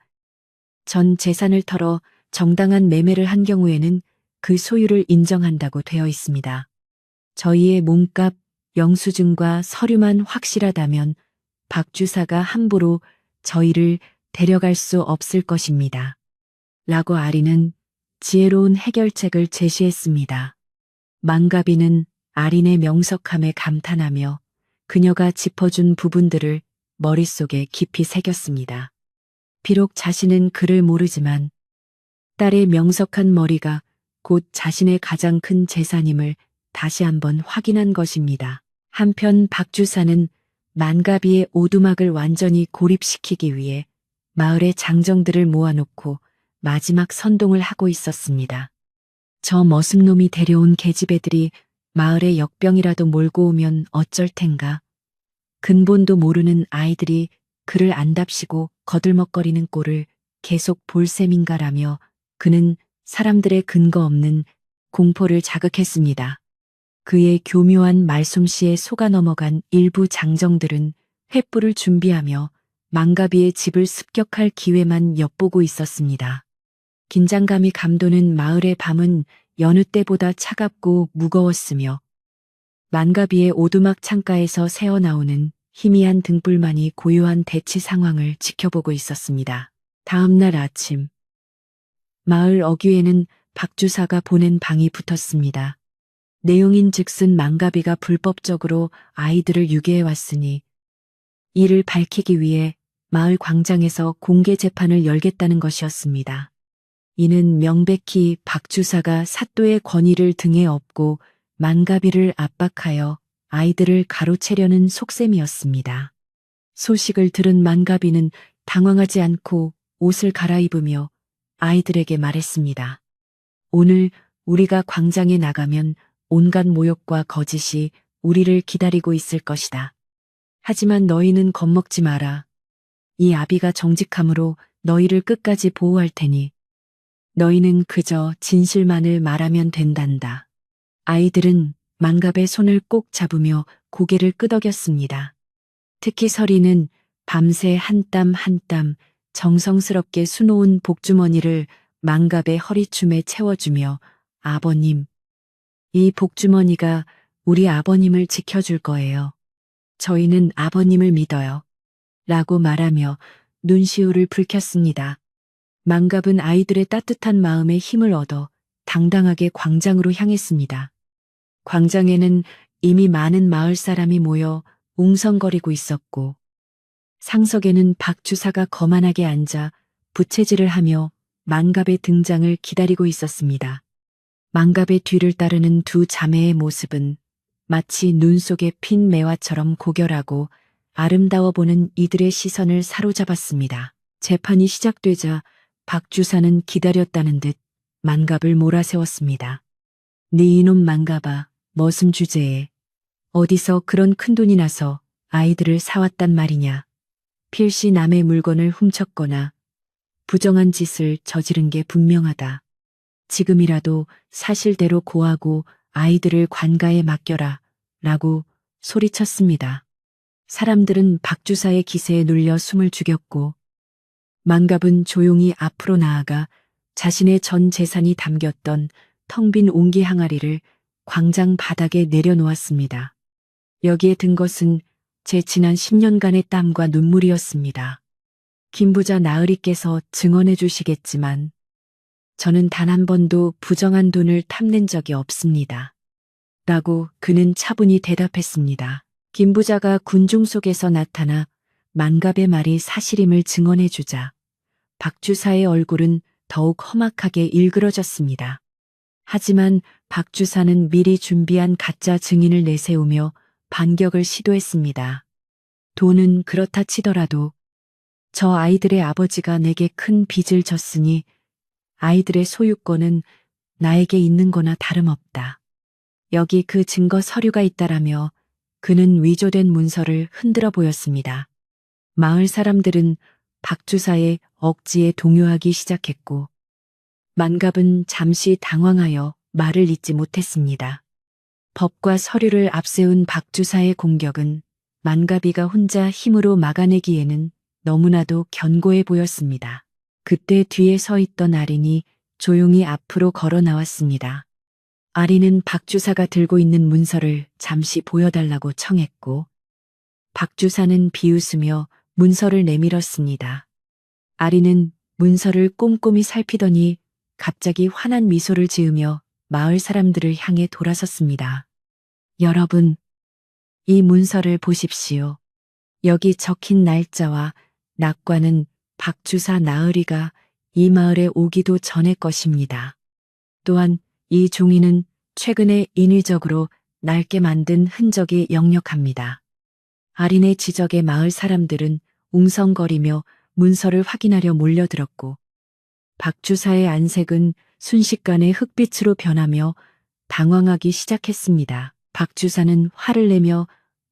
전 재산을 털어 정당한 매매를 한 경우에는 그 소유를 인정한다고 되어 있습니다. 저희의 몸값, 영수증과 서류만 확실하다면 박주사가 함부로 저희를 데려갈 수 없을 것입니다. 라고 아린은 지혜로운 해결책을 제시했습니다. 망가비는 아린의 명석함에 감탄하며 그녀가 짚어준 부분들을 머릿속에 깊이 새겼습니다. 비록 자신은 그를 모르지만 딸의 명석한 머리가 곧 자신의 가장 큰 재산임을 다시 한번 확인한 것입니다. 한편 박주사는 만가비의 오두막을 완전히 고립시키기 위해 마을의 장정들을 모아놓고 마지막 선동을 하고 있었습니다. 저 머슴놈이 데려온 계집애들이 마을에 역병이라도 몰고 오면 어쩔 텐가. 근본도 모르는 아이들이 그를 안답시고 거들먹거리는 꼴을 계속 볼 셈인가라며 그는 사람들의 근거 없는 공포를 자극했습니다. 그의 교묘한 말솜씨에 속아 넘어간 일부 장정들은 횃불을 준비하며 망가비의 집을 습격할 기회만 엿보고 있었습니다. 긴장감이 감도는 마을의 밤은 여느 때보다 차갑고 무거웠으며 망가비의 오두막 창가에서 새어나오는 희미한 등불만이 고요한 대치 상황을 지켜보고 있었습니다. 다음 날 아침, 마을 어귀에는 박주사가 보낸 방이 붙었습니다. 내용인즉슨 망가비가 불법적으로 아이들을 유괴해 왔으니 이를 밝히기 위해 마을 광장에서 공개 재판을 열겠다는 것이었습니다. 이는 명백히 박주사가 사또의 권위를 등에 업고 망가비를 압박하여 아이들을 가로채려는 속셈이었습니다. 소식을 들은 망가비는 당황하지 않고 옷을 갈아입으며 아이들에게 말했습니다. 오늘 우리가 광장에 나가면 온갖 모욕과 거짓이 우리를 기다리고 있을 것이다. 하지만 너희는 겁먹지 마라. 이 아비가 정직함으로 너희를 끝까지 보호할 테니 너희는 그저 진실만을 말하면 된단다. 아이들은 만갑의 손을 꼭 잡으며 고개를 끄덕였습니다. 특히 서리는 밤새 한 땀 한 땀 정성스럽게 수놓은 복주머니를 만갑의 허리춤에 채워주며 아버님, 이 복주머니가 우리 아버님을 지켜줄 거예요. 저희는 아버님을 믿어요. 라고 말하며 눈시울을 붉혔습니다. 만갑은 아이들의 따뜻한 마음에 힘을 얻어 당당하게 광장으로 향했습니다. 광장에는 이미 많은 마을 사람이 모여 웅성거리고 있었고 상석에는 박 주사가 거만하게 앉아 부채질을 하며 만갑의 등장을 기다리고 있었습니다. 만갑의 뒤를 따르는 두 자매의 모습은 마치 눈 속에 핀 매화처럼 고결하고 아름다워 보는 이들의 시선을 사로잡았습니다. 재판이 시작되자 박 주사는 기다렸다는 듯 만갑을 몰아세웠습니다. 네 이놈 만갑아, 머슴 주제에 어디서 그런 큰돈이 나서 아이들을 사왔단 말이냐. 필시 남의 물건을 훔쳤거나 부정한 짓을 저지른 게 분명하다. 지금이라도 사실대로 고하고 아이들을 관가에 맡겨라. 라고 소리쳤습니다. 사람들은 박주사의 기세에 눌려 숨을 죽였고 만갑은 조용히 앞으로 나아가 자신의 전 재산이 담겼던 텅 빈 옹기 항아리를 광장 바닥에 내려놓았습니다. 여기에 든 것은 제 지난 10년간의 땀과 눈물이었습니다. 김부자 나으리께서 증언해 주시겠지만 저는 단 한 번도 부정한 돈을 탐낸 적이 없습니다. 라고 그는 차분히 대답했습니다. 김부자가 군중 속에서 나타나 만갑의 말이 사실임을 증언해 주자 박주사의 얼굴은 더욱 험악하게 일그러졌습니다. 하지만 박주사는 미리 준비한 가짜 증인을 내세우며 반격을 시도했습니다. 돈은 그렇다 치더라도 저 아이들의 아버지가 내게 큰 빚을 졌으니 아이들의 소유권은 나에게 있는 거나 다름없다. 여기 그 증거 서류가 있다라며 그는 위조된 문서를 흔들어 보였습니다. 마을 사람들은 박주사의 억지에 동요하기 시작했고 만갑은 잠시 당황하여 말을 잇지 못했습니다. 법과 서류를 앞세운 박주사의 공격은 만갑이가 혼자 힘으로 막아내기에는 너무나도 견고해 보였습니다. 그때 뒤에 서 있던 아린이 조용히 앞으로 걸어 나왔습니다. 아린은 박주사가 들고 있는 문서를 잠시 보여달라고 청했고 박주사는 비웃으며 문서를 내밀었습니다. 아린은 문서를 꼼꼼히 살피더니 갑자기 환한 미소를 지으며 마을 사람들을 향해 돌아섰습니다. 여러분, 이 문서를 보십시오. 여기 적힌 날짜와 낙과는 박주사 나으리가 이 마을에 오기도 전의 것입니다. 또한 이 종이는 최근에 인위적으로 낡게 만든 흔적이 역력합니다. 아린의 지적에 마을 사람들은 웅성거리며 문서를 확인하려 몰려들었고 박주사의 안색은 순식간에 흑빛으로 변하며 당황하기 시작했습니다. 박주사는 화를 내며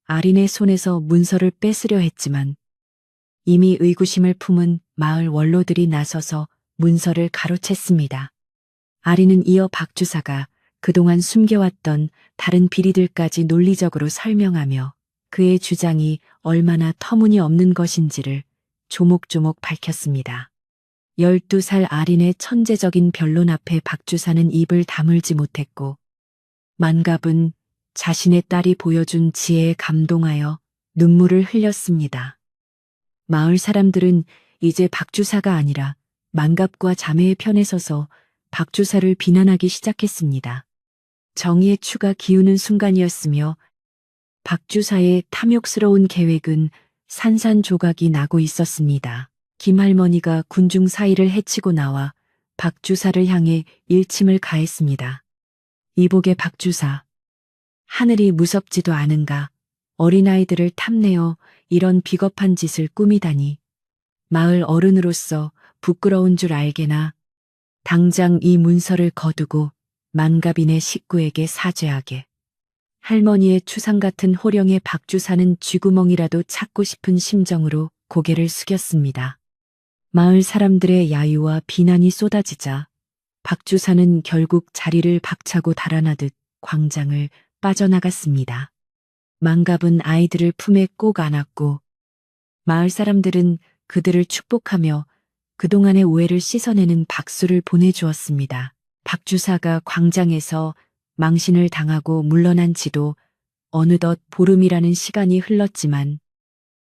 아린의 손에서 문서를 뺏으려 했지만 이미 의구심을 품은 마을 원로들이 나서서 문서를 가로챘습니다. 아린은 이어 박주사가 그동안 숨겨왔던 다른 비리들까지 논리적으로 설명하며 그의 주장이 얼마나 터무니없는 것인지를 조목조목 밝혔습니다. 12살 아린의 천재적인 변론 앞에 박주사는 입을 다물지 못했고 만갑은 자신의 딸이 보여준 지혜에 감동하여 눈물을 흘렸습니다. 마을 사람들은 이제 박주사가 아니라 만갑과 자매의 편에 서서 박주사를 비난하기 시작했습니다. 정의의 추가 기우는 순간이었으며 박주사의 탐욕스러운 계획은 산산조각이 나고 있었습니다. 김할머니가 군중 사이를 헤치고 나와 박주사를 향해 일침을 가했습니다. 이복의 박주사, 하늘이 무섭지도 않은가. 어린아이들을 탐내어 이런 비겁한 짓을 꾸미다니. 마을 어른으로서 부끄러운 줄 알게나. 당장 이 문서를 거두고 만갑인의 식구에게 사죄하게. 할머니의 추상 같은 호령의 박주사는 쥐구멍이라도 찾고 싶은 심정으로 고개를 숙였습니다. 마을 사람들의 야유와 비난이 쏟아지자 박주사는 결국 자리를 박차고 달아나듯 광장을 빠져나갔습니다. 망갑은 아이들을 품에 꼭 안았고 마을 사람들은 그들을 축복하며 그동안의 오해를 씻어내는 박수를 보내주었습니다. 박 주사가 광장에서 망신을 당하고 물러난 지도 어느덧 보름이라는 시간이 흘렀지만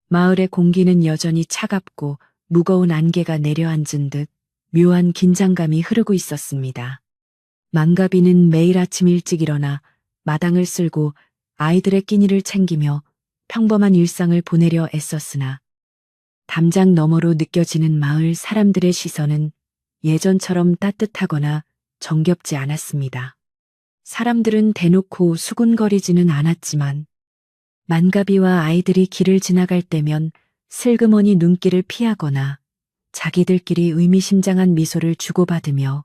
마을의 공기는 여전히 차갑고 무거운 안개가 내려앉은 듯 묘한 긴장감이 흐르고 있었습니다. 망가비는 매일 아침 일찍 일어나 마당을 쓸고 아이들의 끼니를 챙기며 평범한 일상을 보내려 애썼으나 담장 너머로 느껴지는 마을 사람들의 시선은 예전처럼 따뜻하거나 정겹지 않았습니다. 사람들은 대놓고 수군거리지는 않았지만 만가비와 아이들이 길을 지나갈 때면 슬그머니 눈길을 피하거나 자기들끼리 의미심장한 미소를 주고받으며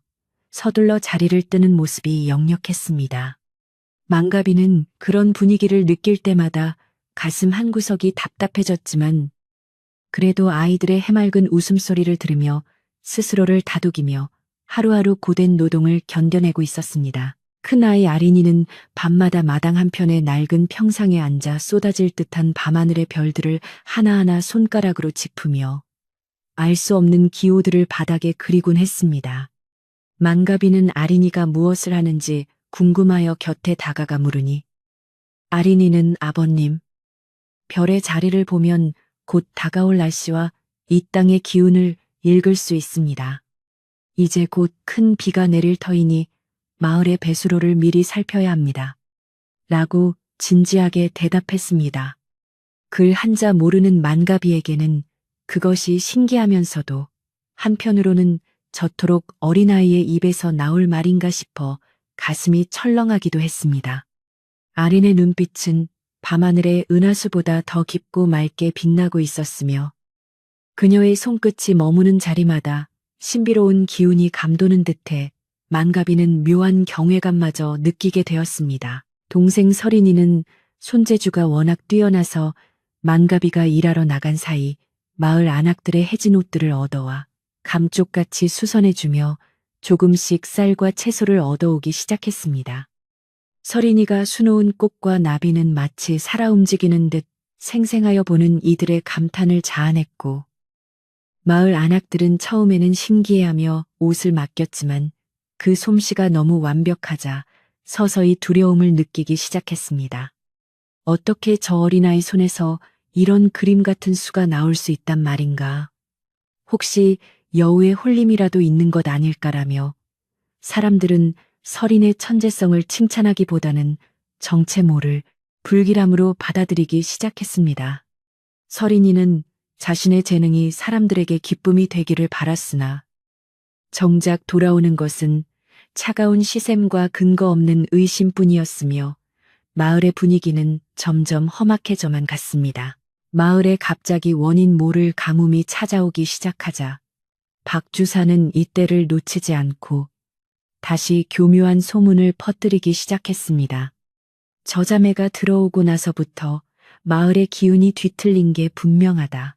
서둘러 자리를 뜨는 모습이 역력했습니다. 망가비는 그런 분위기를 느낄 때마다 가슴 한구석이 답답해졌지만 그래도 아이들의 해맑은 웃음소리를 들으며 스스로를 다독이며 하루하루 고된 노동을 견뎌내고 있었습니다. 큰아이 아린이는 밤마다 마당 한편의 낡은 평상에 앉아 쏟아질 듯한 밤하늘의 별들을 하나하나 손가락으로 짚으며 알 수 없는 기호들을 바닥에 그리곤 했습니다. 망가비는 아린이가 무엇을 하는지 궁금하여 곁에 다가가 물으니 아린이는 아버님, 별의 자리를 보면 곧 다가올 날씨와 이 땅의 기운을 읽을 수 있습니다. 이제 곧 큰 비가 내릴 터이니 마을의 배수로를 미리 살펴야 합니다. 라고 진지하게 대답했습니다. 글 한자 모르는 만가비에게는 그것이 신기하면서도 한편으로는 저토록 어린아이의 입에서 나올 말인가 싶어 가슴이 철렁하기도 했습니다. 아린의 눈빛은 밤하늘의 은하수보다 더 깊고 맑게 빛나고 있었으며 그녀의 손끝이 머무는 자리마다 신비로운 기운이 감도는 듯해 만가비는 묘한 경외감마저 느끼게 되었습니다. 동생 서린이는 손재주가 워낙 뛰어나서 만가비가 일하러 나간 사이 마을 안악들의 해진 옷들을 얻어와 감쪽같이 수선해주며 조금씩 쌀과 채소를 얻어오기 시작했습니다. 서린이가 수놓은 꽃과 나비는 마치 살아 움직이는 듯 생생하여 보는 이들의 감탄을 자아냈고 마을 안악들은 처음에는 신기해하며 옷을 맡겼지만 그 솜씨가 너무 완벽하자 서서히 두려움을 느끼기 시작했습니다. 어떻게 저 어린아이 손에서 이런 그림 같은 수가 나올 수 있단 말인가. 혹시 여우의 홀림이라도 있는 것 아닐까라며 사람들은 서린의 천재성을 칭찬하기보다는 정체 모를 불길함으로 받아들이기 시작했습니다. 서린이는 자신의 재능이 사람들에게 기쁨이 되기를 바랐으나 정작 돌아오는 것은 차가운 시샘과 근거 없는 의심뿐이었으며 마을의 분위기는 점점 험악해져만 갔습니다. 마을에 갑자기 원인 모를 가뭄이 찾아오기 시작하자 박 주사는 이때를 놓치지 않고 다시 교묘한 소문을 퍼뜨리기 시작했습니다. 저자매가 들어오고 나서부터 마을의 기운이 뒤틀린 게 분명하다.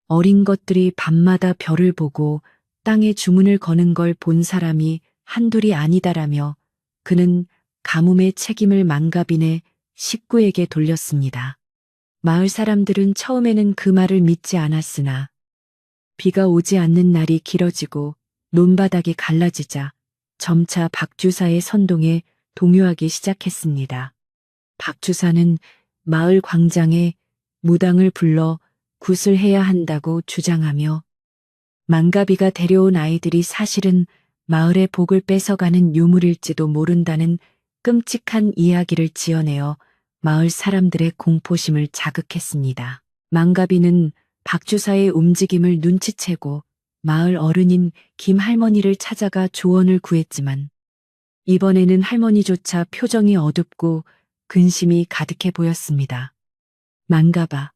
어린 것들이 밤마다 별을 보고 땅에 주문을 거는 걸 본 사람이 한둘이 아니다라며 그는 가뭄의 책임을 만가빈의 식구에게 돌렸습니다. 마을 사람들은 처음에는 그 말을 믿지 않았으나 비가 오지 않는 날이 길어지고 논바닥이 갈라지자 점차 박주사의 선동에 동요하기 시작했습니다. 박주사는 마을 광장에 무당을 불러 굿을 해야 한다고 주장하며 만가비가 데려온 아이들이 사실은 마을의 복을 뺏어가는 유물일지도 모른다는 끔찍한 이야기를 지어내어 마을 사람들의 공포심을 자극했습니다. 만가비는 박주사의 움직임을 눈치채고 마을 어른인 김할머니를 찾아가 조언을 구했지만 이번에는 할머니조차 표정이 어둡고 근심이 가득해 보였습니다. 만가봐.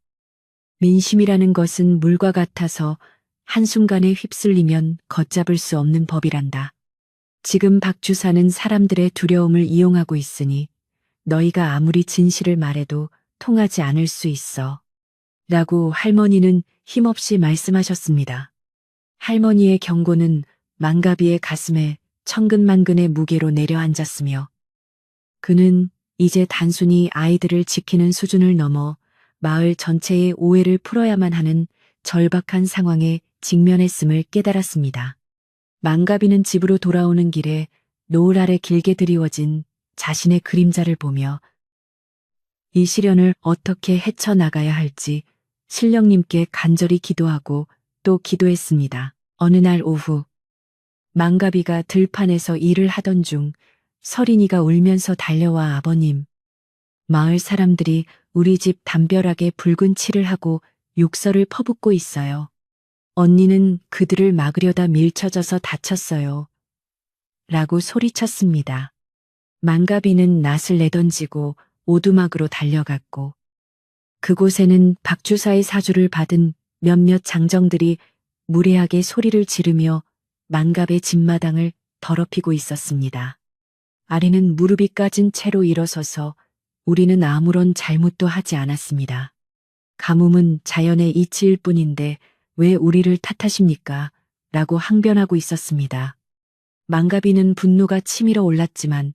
민심이라는 것은 물과 같아서 한순간에 휩쓸리면 걷잡을 수 없는 법이란다. 지금 박주사는 사람들의 두려움을 이용하고 있으니 너희가 아무리 진실을 말해도 통하지 않을 수 있어. 라고 할머니는 힘없이 말씀하셨습니다. 할머니의 경고는 만가비의 가슴에 천근만근의 무게로 내려앉았으며 그는 이제 단순히 아이들을 지키는 수준을 넘어 마을 전체의 오해를 풀어야만 하는 절박한 상황에 직면했음을 깨달았습니다. 망가비는 집으로 돌아오는 길에 노을 아래 길게 드리워진 자신의 그림자를 보며 이 시련을 어떻게 헤쳐나가야 할지 신령님께 간절히 기도하고 또 기도했습니다. 어느 날 오후 망가비가 들판에서 일을 하던 중 서린이가 울면서 달려와 아버님, 마을 사람들이 우리 집 담벼락에 붉은 칠을 하고 욕설을 퍼붓고 있어요. 언니는 그들을 막으려다 밀쳐져서 다쳤어요. 라고 소리쳤습니다. 망가비는 낫을 내던지고 오두막으로 달려갔고 그곳에는 박주사의 사주를 받은 몇몇 장정들이 무례하게 소리를 지르며 망갑의 집마당을 더럽히고 있었습니다. 아리는 무릎이 까진 채로 일어서서 우리는 아무런 잘못도 하지 않았습니다. 가뭄은 자연의 이치일 뿐인데 왜 우리를 탓하십니까? 라고 항변하고 있었습니다. 망가비는 분노가 치밀어 올랐지만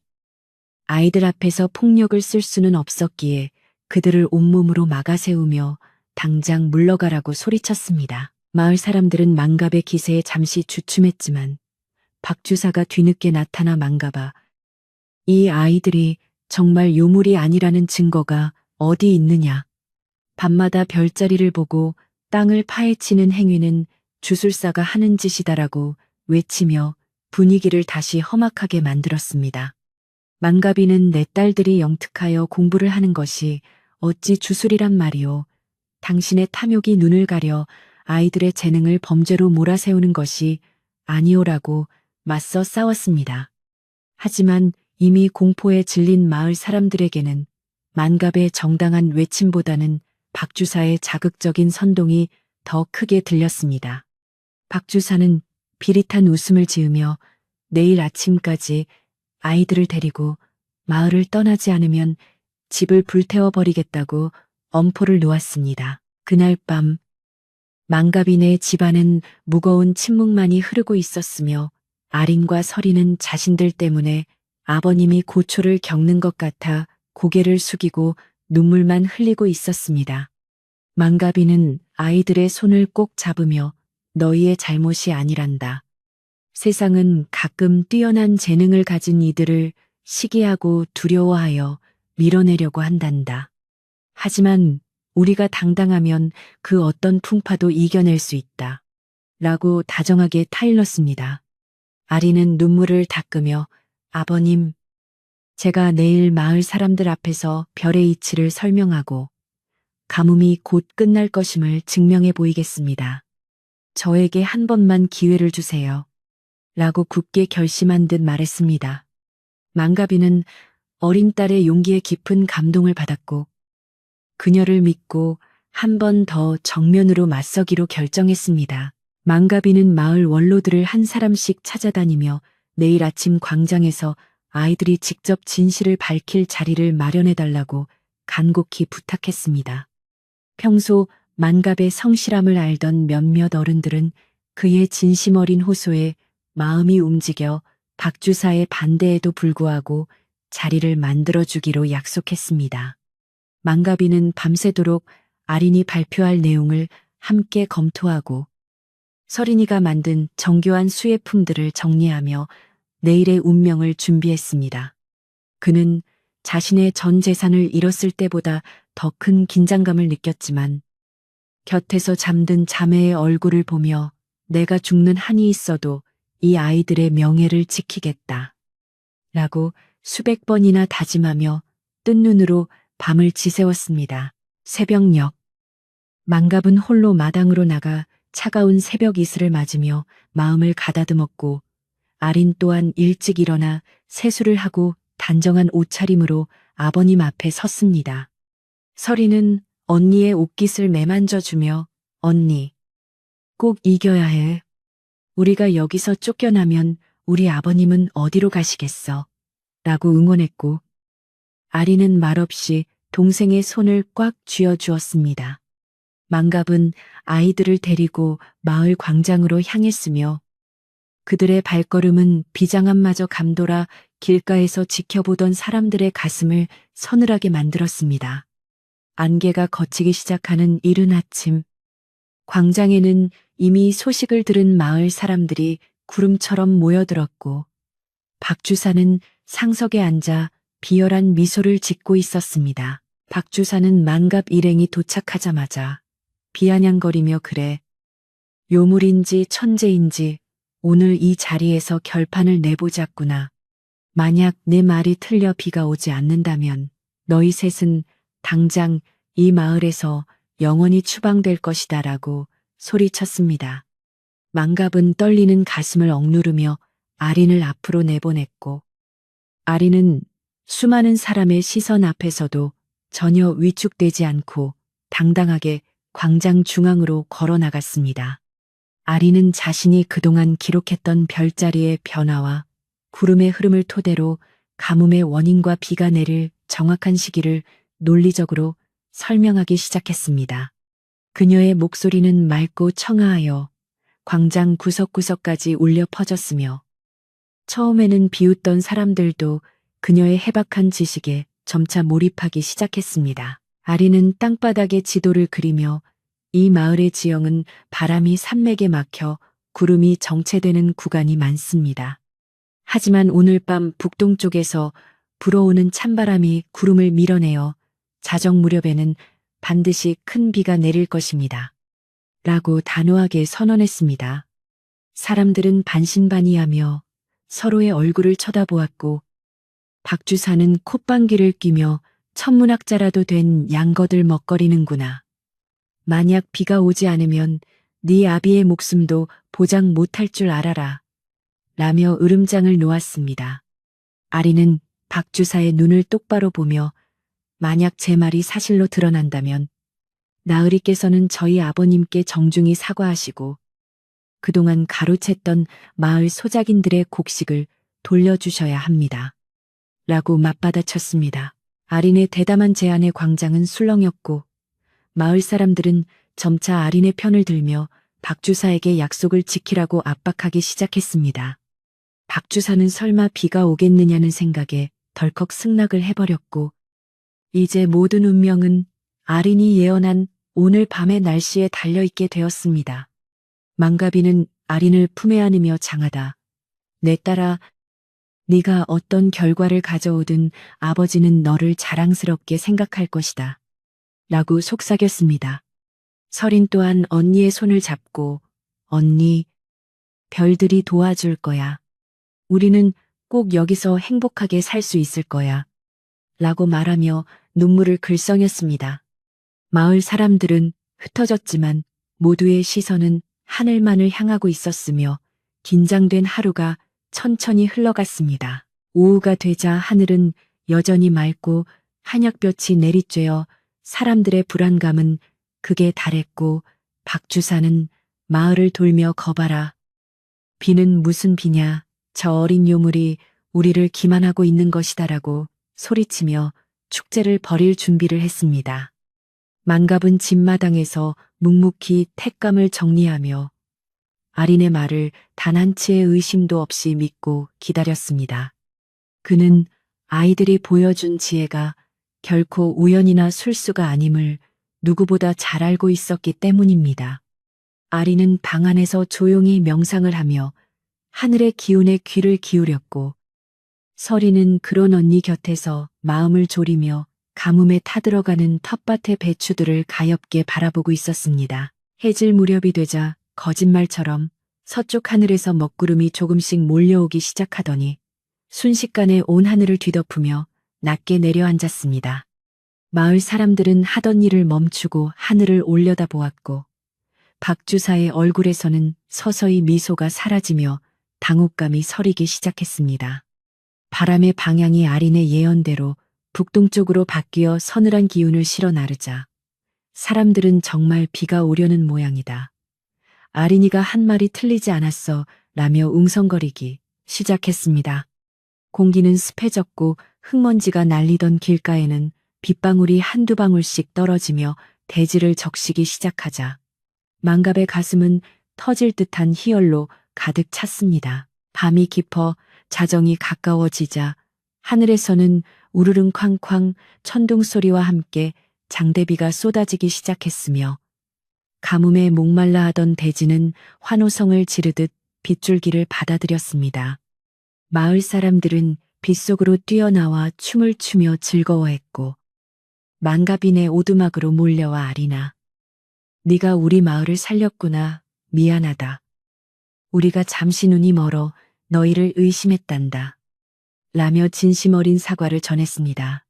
아이들 앞에서 폭력을 쓸 수는 없었기에 그들을 온몸으로 막아세우며 당장 물러가라고 소리쳤습니다. 마을 사람들은 망갑의 기세에 잠시 주춤했지만 박주사가 뒤늦게 나타나 망갑아 이 아이들이 정말 요물이 아니라는 증거가 어디 있느냐. 밤마다 별자리를 보고 땅을 파헤치는 행위는 주술사가 하는 짓이다라고 외치며 분위기를 다시 험악하게 만들었습니다. 망가비는 내 딸들이 영특하여 공부를 하는 것이 어찌 주술이란 말이오. 당신의 탐욕이 눈을 가려 아이들의 재능을 범죄로 몰아세우는 것이 아니오라고 맞서 싸웠습니다. 하지만 이미 공포에 질린 마을 사람들에게는 만갑의 정당한 외침보다는 박주사의 자극적인 선동이 더 크게 들렸습니다. 박주사는 비릿한 웃음을 지으며 내일 아침까지 아이들을 데리고 마을을 떠나지 않으면 집을 불태워버리겠다고 엄포를 놓았습니다. 그날 밤 망갑인의 집안은 무거운 침묵만이 흐르고 있었으며 아린과 서리는 자신들 때문에 아버님이 고초를 겪는 것 같아 고개를 숙이고 눈물만 흘리고 있었습니다. 망가비는 아이들의 손을 꼭 잡으며 너희의 잘못이 아니란다. 세상은 가끔 뛰어난 재능을 가진 이들을 시기하고 두려워하여 밀어내려고 한단다. 하지만 우리가 당당하면 그 어떤 풍파도 이겨낼 수 있다. 라고 다정하게 타일렀습니다. 아리는 눈물을 닦으며 아버님, 제가 내일 마을 사람들 앞에서 별의 이치를 설명하고 가뭄이 곧 끝날 것임을 증명해 보이겠습니다. 저에게 한 번만 기회를 주세요. 라고 굳게 결심한 듯 말했습니다. 망가비는 어린 딸의 용기에 깊은 감동을 받았고 그녀를 믿고 한 번 더 정면으로 맞서기로 결정했습니다. 망가비는 마을 원로들을 한 사람씩 찾아다니며 내일 아침 광장에서 아이들이 직접 진실을 밝힐 자리를 마련해달라고 간곡히 부탁했습니다. 평소 만갑의 성실함을 알던 몇몇 어른들은 그의 진심 어린 호소에 마음이 움직여 박주사의 반대에도 불구하고 자리를 만들어주기로 약속했습니다. 망가비는 밤새도록 아린이 발표할 내용을 함께 검토하고 서린이가 만든 정교한 수혜품들을 정리하며 내일의 운명을 준비했습니다. 그는 자신의 전 재산을 잃었을 때보다 더 큰 긴장감을 느꼈지만 곁에서 잠든 자매의 얼굴을 보며 내가 죽는 한이 있어도 이 아이들의 명예를 지키겠다. 라고 수백 번이나 다짐하며 뜬 눈으로 밤을 지새웠습니다. 새벽녘 망갑은 홀로 마당으로 나가 차가운 새벽 이슬을 맞으며 마음을 가다듬었고 아린 또한 일찍 일어나 세수를 하고 단정한 옷차림으로 아버님 앞에 섰습니다. 서리는 언니의 옷깃을 매만져주며 언니, 꼭 이겨야 해. 우리가 여기서 쫓겨나면 우리 아버님은 어디로 가시겠어? 라고 응원했고 아린은 말없이 동생의 손을 꽉 쥐어주었습니다. 망갑은 아이들을 데리고 마을 광장으로 향했으며 그들의 발걸음은 비장함마저 감돌아 길가에서 지켜보던 사람들의 가슴을 서늘하게 만들었습니다. 안개가 걷히기 시작하는 이른 아침, 광장에는 이미 소식을 들은 마을 사람들이 구름처럼 모여들었고, 박주사는 상석에 앉아 비열한 미소를 짓고 있었습니다. 박주사는 만갑 일행이 도착하자마자 비아냥거리며 그래, 요물인지 천재인지 오늘 이 자리에서 결판을 내보자꾸나. 만약 내 말이 틀려 비가 오지 않는다면 너희 셋은 당장 이 마을에서 영원히 추방될 것이다라고 소리쳤습니다. 만갑은 떨리는 가슴을 억누르며 아린을 앞으로 내보냈고, 아린은 수많은 사람의 시선 앞에서도 전혀 위축되지 않고 당당하게 광장 중앙으로 걸어 나갔습니다. 아린은 자신이 그동안 기록했던 별자리의 변화와 구름의 흐름을 토대로 가뭄의 원인과 비가 내릴 정확한 시기를 논리적으로 설명하기 시작했습니다. 그녀의 목소리는 맑고 청아하여 광장 구석구석까지 울려 퍼졌으며, 처음에는 비웃던 사람들도 그녀의 해박한 지식에 점차 몰입하기 시작했습니다. 아린은 땅바닥에 지도를 그리며 이 마을의 지형은 바람이 산맥에 막혀 구름이 정체되는 구간이 많습니다. 하지만 오늘 밤 북동쪽에서 불어오는 찬바람이 구름을 밀어내어 자정 무렵에는 반드시 큰 비가 내릴 것입니다. 라고 단호하게 선언했습니다. 사람들은 반신반의하며 서로의 얼굴을 쳐다보았고, 박주사는 콧방귀를 뀌며 천문학자라도 된 양거들 먹거리는구나. 만약 비가 오지 않으면 네 아비의 목숨도 보장 못할 줄 알아라. 라며 으름장을 놓았습니다. 아리는 박주사의 눈을 똑바로 보며 만약 제 말이 사실로 드러난다면 나으리께서는 저희 아버님께 정중히 사과하시고 그동안 가로챘던 마을 소작인들의 곡식을 돌려주셔야 합니다. 라고 맞받아쳤습니다. 아린의 대담한 제안에 광장은 술렁였고 마을 사람들은 점차 아린의 편을 들며 박주사에게 약속을 지키라고 압박하기 시작했습니다. 박주사는 설마 비가 오겠느냐는 생각에 덜컥 승낙을 해버렸고, 이제 모든 운명은 아린이 예언한 오늘 밤의 날씨에 달려있게 되었습니다. 망가비는 아린을 품에 안으며 장하다. 내 딸아, 네가 어떤 결과를 가져오든 아버지는 너를 자랑스럽게 생각할 것이다. 라고 속삭였습니다. 설인 또한 언니의 손을 잡고 언니, 별들이 도와줄 거야. 우리는 꼭 여기서 행복하게 살 수 있을 거야. 라고 말하며 눈물을 글썽였습니다. 마을 사람들은 흩어졌지만 모두의 시선은 하늘만을 향하고 있었으며 긴장된 하루가 천천히 흘러갔습니다. 오후가 되자 하늘은 여전히 맑고 한약볕이 내리쬐어 사람들의 불안감은 극에 달했고, 박주사는 마을을 돌며 거봐라. 비는 무슨 비냐. 저 어린 요물이 우리를 기만하고 있는 것이다라고 소리치며 축제를 벌일 준비를 했습니다. 만갑은 집마당에서 묵묵히 택감을 정리하며 아린의 말을 단 한치의 의심도 없이 믿고 기다렸습니다. 그는 아이들이 보여준 지혜가 결코 우연이나 술수가 아님을 누구보다 잘 알고 있었기 때문입니다. 아린은 방 안에서 조용히 명상을 하며 하늘의 기운에 귀를 기울였고, 설이는 그런 언니 곁에서 마음을 졸이며 가뭄에 타들어가는 텃밭의 배추들을 가엾게 바라보고 있었습니다. 해질 무렵이 되자 거짓말처럼 서쪽 하늘에서 먹구름이 조금씩 몰려오기 시작하더니 순식간에 온 하늘을 뒤덮으며 낮게 내려앉았습니다. 마을 사람들은 하던 일을 멈추고 하늘을 올려다보았고, 박주사의 얼굴에서는 서서히 미소가 사라지며 당혹감이 서리기 시작했습니다. 바람의 방향이 아린의 예언대로 북동쪽으로 바뀌어 서늘한 기운을 실어 나르자 사람들은 정말 비가 오려는 모양이다. 아린이가 한 말이 틀리지 않았어 라며 웅성거리기 시작했습니다. 공기는 습해졌고 흙먼지가 날리던 길가에는 빗방울이 한두 방울씩 떨어지며 대지를 적시기 시작하자 만갑의 가슴은 터질 듯한 희열로 가득 찼습니다. 밤이 깊어 자정이 가까워지자 하늘에서는 우르릉 쾅쾅 천둥 소리와 함께 장대비가 쏟아지기 시작했으며 가뭄에 목말라 하던 대지는 환호성을 지르듯 빗줄기를 받아들였습니다. 마을 사람들은 빗속으로 뛰어나와 춤을 추며 즐거워했고 망갑인의 오두막으로 몰려와 아리나. 네가 우리 마을을 살렸구나. 미안하다. 우리가 잠시 눈이 멀어 너희를 의심했단다. 라며 진심 어린 사과를 전했습니다.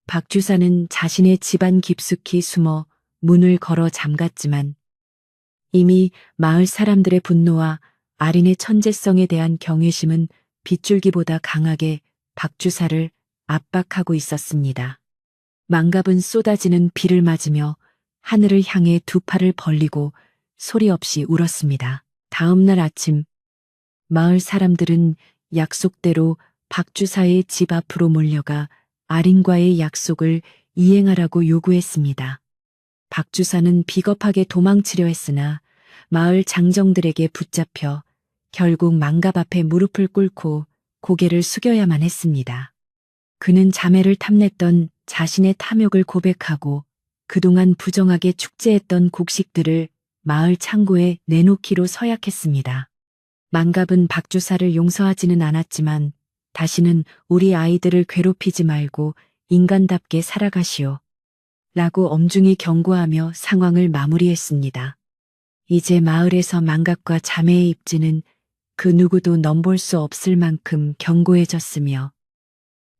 박주사는 자신의 집안 깊숙이 숨어 문을 걸어 잠갔지만 이미 마을 사람들의 분노와 아린의 천재성에 대한 경외심은 빗줄기보다 강하게 박주사를 압박하고 있었습니다. 망갑은 쏟아지는 비를 맞으며 하늘을 향해 두 팔을 벌리고 소리 없이 울었습니다. 다음 날 아침 마을 사람들은 약속대로 박주사의 집 앞으로 몰려가 아린과의 약속을 이행하라고 요구했습니다. 박주사는 비겁하게 도망치려 했으나 마을 장정들에게 붙잡혀 결국 망갑 앞에 무릎을 꿇고 고개를 숙여야만 했습니다. 그는 자매를 탐냈던 자신의 탐욕을 고백하고 그동안 부정하게 축제했던 곡식들을 마을 창고에 내놓기로 서약했습니다. 망갑은 박주사를 용서하지는 않았지만 다시는 우리 아이들을 괴롭히지 말고 인간답게 살아가시오. 라고 엄중히 경고하며 상황을 마무리했습니다. 이제 마을에서 망갑과 자매의 입지는 그 누구도 넘볼 수 없을 만큼 견고해졌으며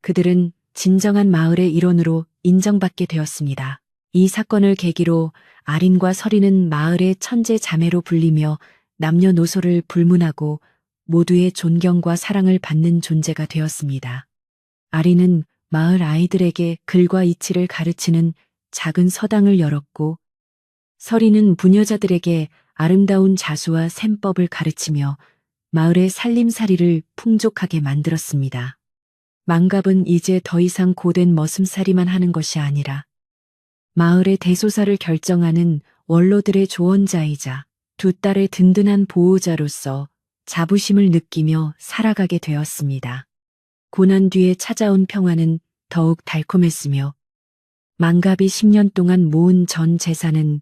그들은 진정한 마을의 일원으로 인정받게 되었습니다. 이 사건을 계기로 아린과 서리는 마을의 천재 자매로 불리며 남녀노소를 불문하고 모두의 존경과 사랑을 받는 존재가 되었습니다. 아린은 마을 아이들에게 글과 이치를 가르치는 작은 서당을 열었고 서리는 부녀자들에게 아름다운 자수와 셈법을 가르치며 마을의 살림살이를 풍족하게 만들었습니다. 망갑은 이제 더 이상 고된 머슴살이만 하는 것이 아니라 마을의 대소사를 결정하는 원로들의 조언자이자 두 딸의 든든한 보호자로서 자부심을 느끼며 살아가게 되었습니다. 고난 뒤에 찾아온 평화는 더욱 달콤했으며 망갑이 10년 동안 모은 전 재산은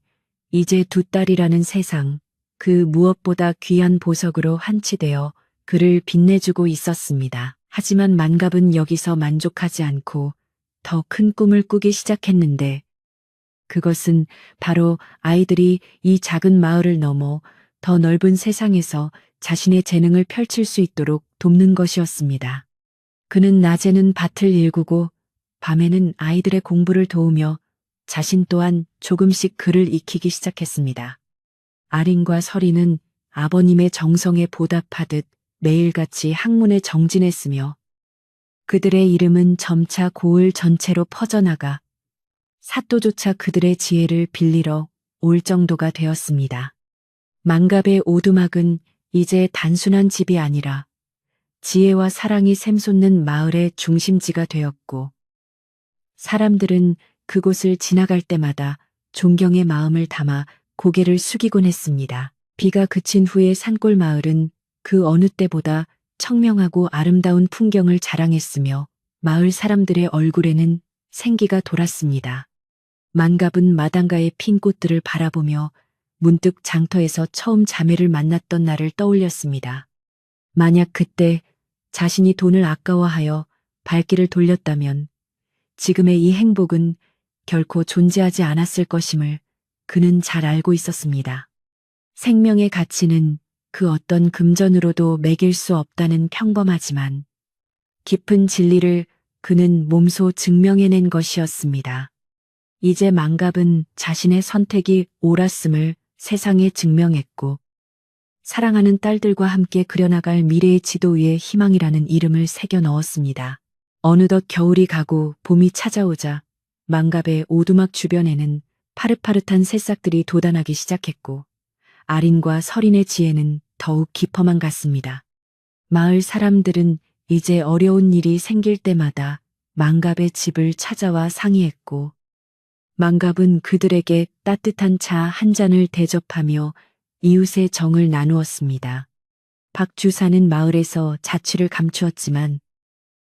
이제 두 딸이라는 세상, 그 무엇보다 귀한 보석으로 한치되어 그를 빛내주고 있었습니다. 하지만 망갑은 여기서 만족하지 않고 더 큰 꿈을 꾸기 시작했는데 그것은 바로 아이들이 이 작은 마을을 넘어 더 넓은 세상에서 자신의 재능을 펼칠 수 있도록 돕는 것이었습니다. 그는 낮에는 밭을 일구고 밤에는 아이들의 공부를 도우며 자신 또한 조금씩 글을 익히기 시작했습니다. 아린과 서리는 아버님의 정성에 보답하듯 매일같이 학문에 정진했으며 그들의 이름은 점차 고을 전체로 퍼져나가 사또조차 그들의 지혜를 빌리러 올 정도가 되었습니다. 망갑의 오두막은 이제 단순한 집이 아니라 지혜와 사랑이 샘솟는 마을의 중심지가 되었고 사람들은 그곳을 지나갈 때마다 존경의 마음을 담아 고개를 숙이곤 했습니다. 비가 그친 후에 산골 마을은 그 어느 때보다 청명하고 아름다운 풍경을 자랑했으며 마을 사람들의 얼굴에는 생기가 돌았습니다. 망갑은 마당가의 핀 꽃들을 바라보며 문득 장터에서 처음 자매를 만났던 날을 떠올렸습니다. 만약 그때 자신이 돈을 아까워하여 발길을 돌렸다면 지금의 이 행복은 결코 존재하지 않았을 것임을 그는 잘 알고 있었습니다. 생명의 가치는 그 어떤 금전으로도 매길 수 없다는 평범하지만 깊은 진리를 그는 몸소 증명해낸 것이었습니다. 이제 망갑은 자신의 선택이 옳았음을 세상에 증명했고 사랑하는 딸들과 함께 그려나갈 미래의 지도 위에 희망이라는 이름을 새겨 넣었습니다. 어느덧 겨울이 가고 봄이 찾아오자 망갑의 오두막 주변에는 파릇파릇한 새싹들이 돋아나기 시작했고 아린과 서린의 지혜는 더욱 깊어만 갔습니다. 마을 사람들은 이제 어려운 일이 생길 때마다 망갑의 집을 찾아와 상의했고 망갑은 그들에게 따뜻한 차 한 잔을 대접하며 이웃의 정을 나누었습니다. 박 주사는 마을에서 자취를 감추었지만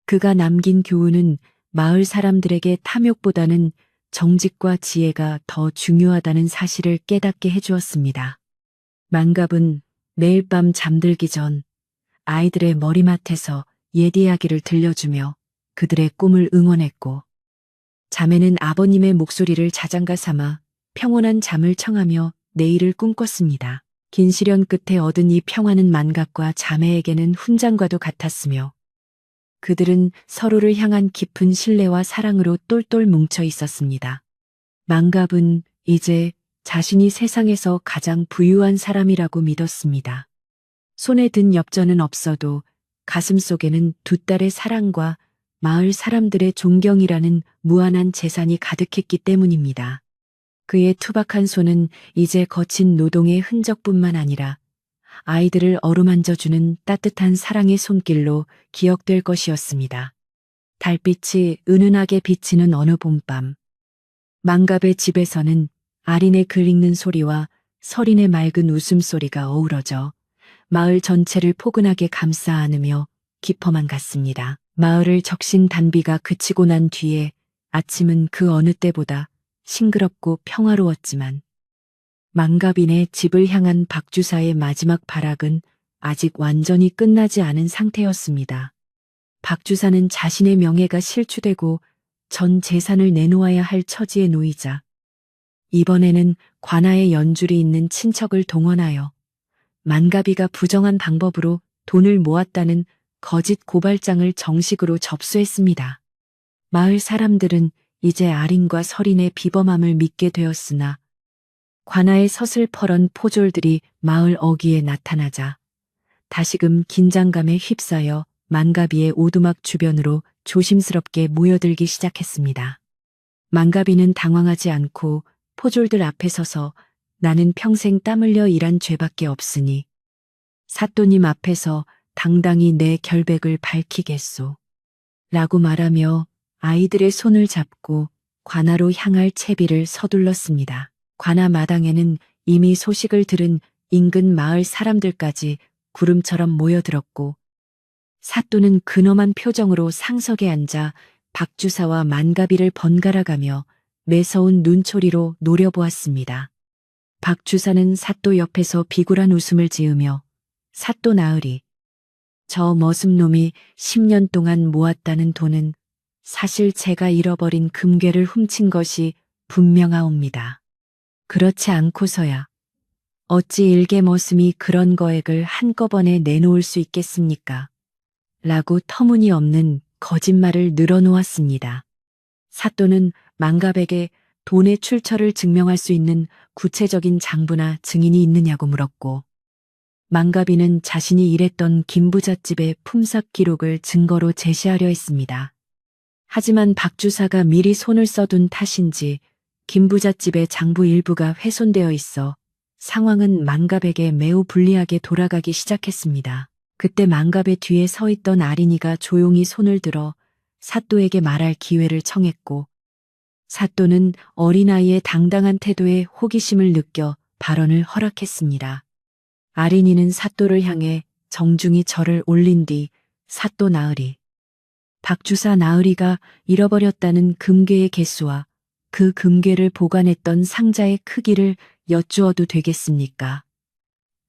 그가 남긴 교훈은 마을 사람들에게 탐욕보다는 정직과 지혜가 더 중요하다는 사실을 깨닫게 해주었습니다. 만갑은 매일 밤 잠들기 전 아이들의 머리맡에서 옛 이야기를 들려주며 그들의 꿈을 응원했고, 자매는 아버님의 목소리를 자장가 삼아 평온한 잠을 청하며 내일을 꿈꿨습니다. 긴 시련 끝에 얻은 이 평화는 만갑과 자매에게는 훈장과도 같았으며, 그들은 서로를 향한 깊은 신뢰와 사랑으로 똘똘 뭉쳐 있었습니다. 만갑은 이제 자신이 세상에서 가장 부유한 사람이라고 믿었습니다. 손에 든 엽전은 없어도 가슴 속에는 두 딸의 사랑과 마을 사람들의 존경이라는 무한한 재산이 가득했기 때문입니다. 그의 투박한 손은 이제 거친 노동의 흔적뿐만 아니라 아이들을 어루만져주는 따뜻한 사랑의 손길로 기억될 것이었습니다. 달빛이 은은하게 비치는 어느 봄밤, 만갑의 집에서는 아린의 글 읽는 소리와 서린의 맑은 웃음소리가 어우러져 마을 전체를 포근하게 감싸 안으며 깊어만 갔습니다. 마을을 적신 단비가 그치고 난 뒤에 아침은 그 어느 때보다 싱그럽고 평화로웠지만 만갑인의 집을 향한 박주사의 마지막 발악은 아직 완전히 끝나지 않은 상태였습니다. 박주사는 자신의 명예가 실추되고 전 재산을 내놓아야 할 처지에 놓이자 이번에는 관아에 연줄이 있는 친척을 동원하여 만갑이가 부정한 방법으로 돈을 모았다는 거짓 고발장을 정식으로 접수했습니다. 마을 사람들은 이제 아린과 서린의 비범함을 믿게 되었으나 관아의 서슬퍼런 포졸들이 마을 어귀에 나타나자 다시금 긴장감에 휩싸여 만갑이의 오두막 주변으로 조심스럽게 모여들기 시작했습니다. 만갑이는 당황하지 않고 포졸들 앞에 서서 나는 평생 땀 흘려 일한 죄밖에 없으니 사또님 앞에서 당당히 내 결백을 밝히겠소. 라고 말하며 아이들의 손을 잡고 관아로 향할 채비를 서둘렀습니다. 관아 마당에는 이미 소식을 들은 인근 마을 사람들까지 구름처럼 모여들었고 사또는 근엄한 표정으로 상석에 앉아 박주사와 만갑이를 번갈아가며 매서운 눈초리로 노려보았습니다. 박주사는 사또 옆에서 비굴한 웃음을 지으며 사또 나으리, 저 머슴놈이 10년 동안 모았다는 돈은 사실 제가 잃어버린 금괴를 훔친 것이 분명하옵니다. 그렇지 않고서야 어찌 일개 머슴이 그런 거액을 한꺼번에 내놓을 수 있겠습니까? 라고 터무니없는 거짓말을 늘어놓았습니다. 사또는 만갑에게 돈의 출처를 증명할 수 있는 구체적인 장부나 증인이 있느냐고 물었고, 만갑이는 자신이 일했던 김부잣집의 품삯 기록을 증거로 제시하려 했습니다. 하지만 박주사가 미리 손을 써둔 탓인지 김부잣집의 장부 일부가 훼손되어 있어 상황은 만갑에게 매우 불리하게 돌아가기 시작했습니다. 그때 만갑의 뒤에 서 있던 아린이가 조용히 손을 들어 사또에게 말할 기회를 청했고, 사또는 어린아이의 당당한 태도에 호기심을 느껴 발언을 허락했습니다. 아린이는 사또를 향해 정중히 절을 올린 뒤 사또 나으리, 박주사 나으리가 잃어버렸다는 금괴의 개수와 그 금괴를 보관했던 상자의 크기를 여쭈어도 되겠습니까?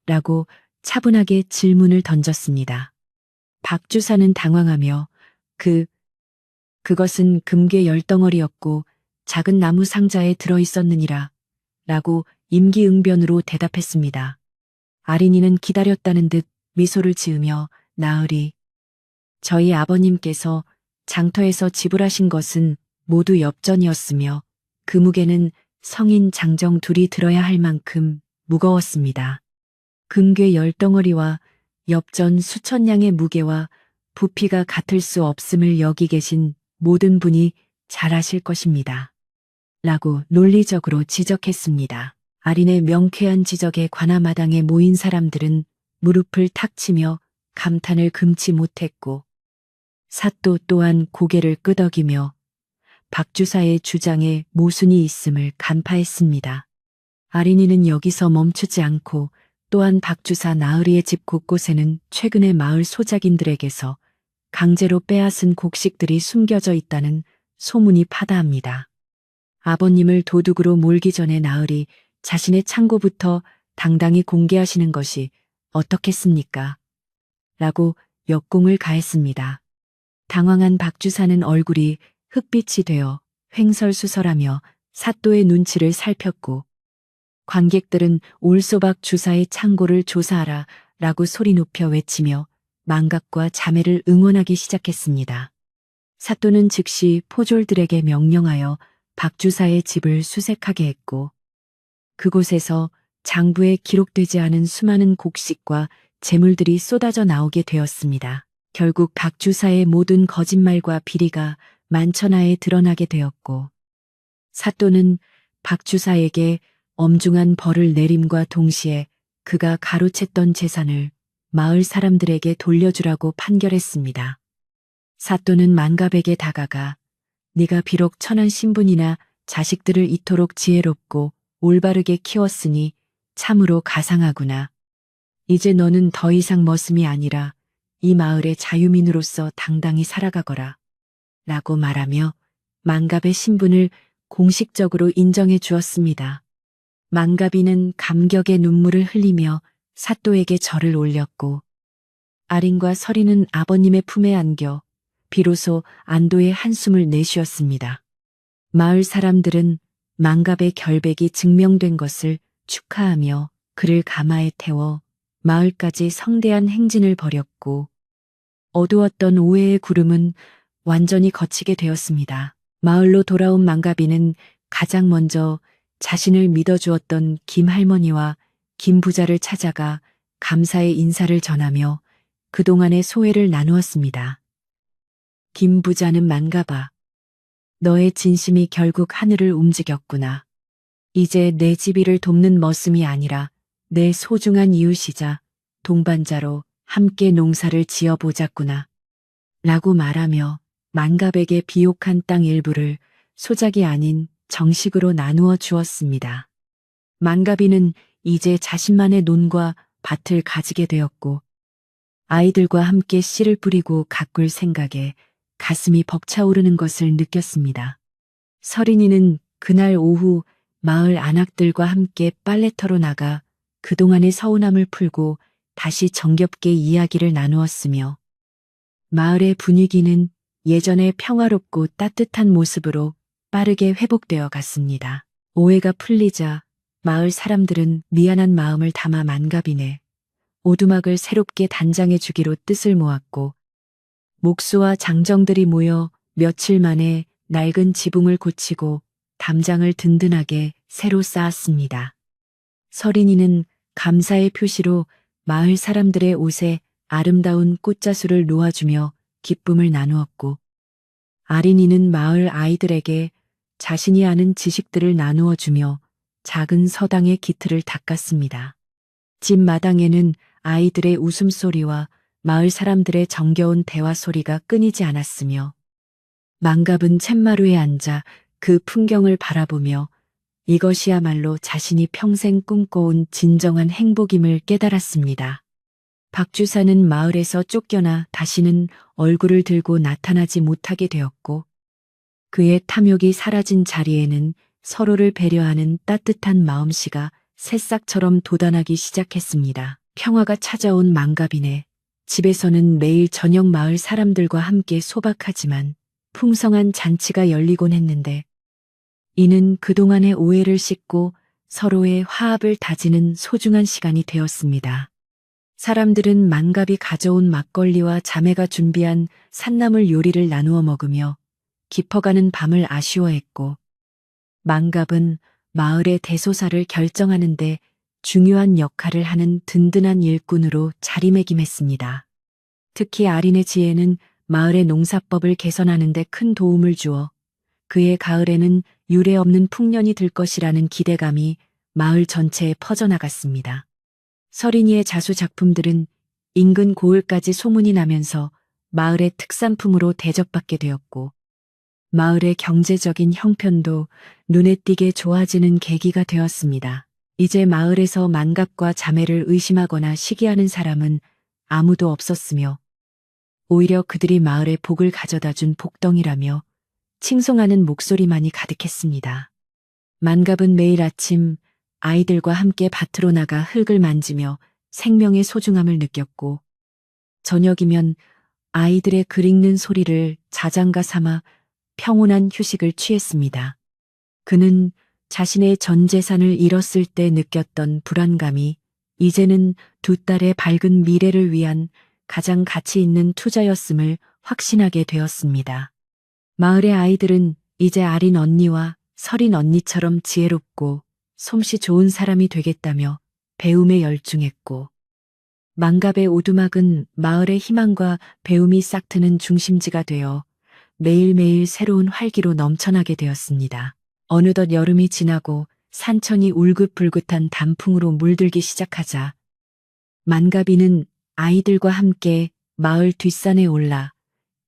라고 차분하게 질문을 던졌습니다. 박주사는 당황하며 그것은 금괴 10덩어리였고 작은 나무 상자에 들어있었느니라 라고 임기응변으로 대답했습니다. 아린이는 기다렸다는 듯 미소를 지으며 나으리, 저희 아버님께서 장터에서 지불하신 것은 모두 엽전이었으며 그 무게는 성인 장정 둘이 들어야 할 만큼 무거웠습니다. 금괴 10덩어리와 엽전 수천 냥의 무게와 부피가 같을 수 없음을 여기 계신 모든 분이 잘 아실 것입니다. 라고 논리적으로 지적했습니다. 아린의 명쾌한 지적에 관아마당에 모인 사람들은 무릎을 탁 치며 감탄을 금치 못했고, 사또 또한 고개를 끄덕이며 박주사의 주장에 모순이 있음을 간파했습니다. 아린이는 여기서 멈추지 않고 또한 박주사 나으리의 집 곳곳에는 최근에 마을 소작인들에게서 강제로 빼앗은 곡식들이 숨겨져 있다는 소문이 파다합니다. 아버님을 도둑으로 몰기 전에 나으리 자신의 창고부터 당당히 공개하시는 것이 어떻겠습니까? 라고 역공을 가했습니다. 당황한 박주사는 얼굴이 흑빛이 되어 횡설수설하며 사또의 눈치를 살폈고, 관객들은 올소박 주사의 창고를 조사하라 라고 소리 높여 외치며 망각과 자매를 응원하기 시작했습니다. 사또는 즉시 포졸들에게 명령하여 박주사의 집을 수색하게 했고, 그곳에서 장부에 기록되지 않은 수많은 곡식과 재물들이 쏟아져 나오게 되었습니다. 결국 박주사의 모든 거짓말과 비리가 만천하에 드러나게 되었고, 사또는 박주사에게 엄중한 벌을 내림과 동시에 그가 가로챘던 재산을 마을 사람들에게 돌려주라고 판결했습니다. 사또는 만갑에게 다가가 네가 비록 천한 신분이나 자식들을 이토록 지혜롭고 올바르게 키웠으니 참으로 가상하구나. 이제 너는 더 이상 머슴이 아니라 이 마을의 자유민으로서 당당히 살아가거라. 라고 말하며 만갑의 신분을 공식적으로 인정해 주었습니다. 만갑이는 감격의 눈물을 흘리며 사또에게 절을 올렸고, 아린과 서리는 아버님의 품에 안겨 비로소 안도의 한숨을 내쉬었습니다. 마을 사람들은 만갑의 결백이 증명된 것을 축하하며 그를 가마에 태워 마을까지 성대한 행진을 벌였고, 어두웠던 오해의 구름은 완전히 걷히게 되었습니다. 마을로 돌아온 만갑이는 가장 먼저 자신을 믿어주었던 김할머니와 김부자를 찾아가 감사의 인사를 전하며 그동안의 소회를 나누었습니다. 김부자는 만갑아, 너의 진심이 결국 하늘을 움직였구나. 이제 내 집이를 돕는 머슴이 아니라 내 소중한 이웃이자 동반자로 함께 농사를 지어보자꾸나. 라고 말하며 만갑에게 비옥한 땅 일부를 소작이 아닌 정식으로 나누어 주었습니다. 만갑이는 이제 자신만의 논과 밭을 가지게 되었고, 아이들과 함께 씨를 뿌리고 가꿀 생각에 가슴이 벅차오르는 것을 느꼈습니다. 서린이는 그날 오후 마을 안악들과 함께 빨래터로 나가 그동안의 서운함을 풀고 다시 정겹게 이야기를 나누었으며, 마을의 분위기는 예전의 평화롭고 따뜻한 모습으로 빠르게 회복되어 갔습니다. 오해가 풀리자 마을 사람들은 미안한 마음을 담아 만갑이네 오두막을 새롭게 단장해 주기로 뜻을 모았고, 목수와 장정들이 모여 며칠 만에 낡은 지붕을 고치고 담장을 든든하게 새로 쌓았습니다. 서린이는 감사의 표시로 마을 사람들의 옷에 아름다운 꽃자수를 놓아주며 기쁨을 나누었고, 아린이는 마을 아이들에게 자신이 아는 지식들을 나누어 주며 작은 서당의 기틀을 닦았습니다. 집 마당에는 아이들의 웃음소리와 마을 사람들의 정겨운 대화 소리가 끊이지 않았으며, 만갑은 쳇마루에 앉아 그 풍경을 바라보며 이것이야말로 자신이 평생 꿈꿔온 진정한 행복임을 깨달았습니다. 박주사는 마을에서 쫓겨나 다시는 얼굴을 들고 나타나지 못하게 되었고, 그의 탐욕이 사라진 자리에는 서로를 배려하는 따뜻한 마음씨가 새싹처럼 돋아나기 시작했습니다. 평화가 찾아온 만갑이네 집에서는 매일 저녁 마을 사람들과 함께 소박하지만 풍성한 잔치가 열리곤 했는데, 이는 그동안의 오해를 씻고 서로의 화합을 다지는 소중한 시간이 되었습니다. 사람들은 만갑이 가져온 막걸리와 자매가 준비한 산나물 요리를 나누어 먹으며 깊어가는 밤을 아쉬워했고, 만갑은 마을의 대소사를 결정하는데 중요한 역할을 하는 든든한 일꾼으로 자리매김했습니다. 특히 아린의 지혜는 마을의 농사법을 개선하는 데 큰 도움을 주어 그의 가을에는 유례없는 풍년이 들 것이라는 기대감이 마을 전체에 퍼져나갔습니다. 서린이의 자수 작품들은 인근 고을까지 소문이 나면서 마을의 특산품으로 대접받게 되었고, 마을의 경제적인 형편도 눈에 띄게 좋아지는 계기가 되었습니다. 이제 마을에서 만갑과 자매를 의심하거나 시기하는 사람은 아무도 없었으며 오히려 그들이 마을에 복을 가져다 준 복덩이라며 칭송하는 목소리만이 가득했습니다. 만갑은 매일 아침 아이들과 함께 밭으로 나가 흙을 만지며 생명의 소중함을 느꼈고 저녁이면 아이들의 글 읽는 소리를 자장가 삼아 평온한 휴식을 취했습니다. 그는 자신의 전 재산을 잃었을 때 느꼈던 불안감이 이제는 두 딸의 밝은 미래를 위한 가장 가치 있는 투자였음을 확신하게 되었습니다. 마을의 아이들은 이제 아린 언니와 서린 언니처럼 지혜롭고 솜씨 좋은 사람이 되겠다며 배움에 열중했고 만갑의 오두막은 마을의 희망과 배움이 싹트는 중심지가 되어 매일매일 새로운 활기로 넘쳐나게 되었습니다. 어느덧 여름이 지나고 산천이 울긋불긋한 단풍으로 물들기 시작하자 만갑이는 아이들과 함께 마을 뒷산에 올라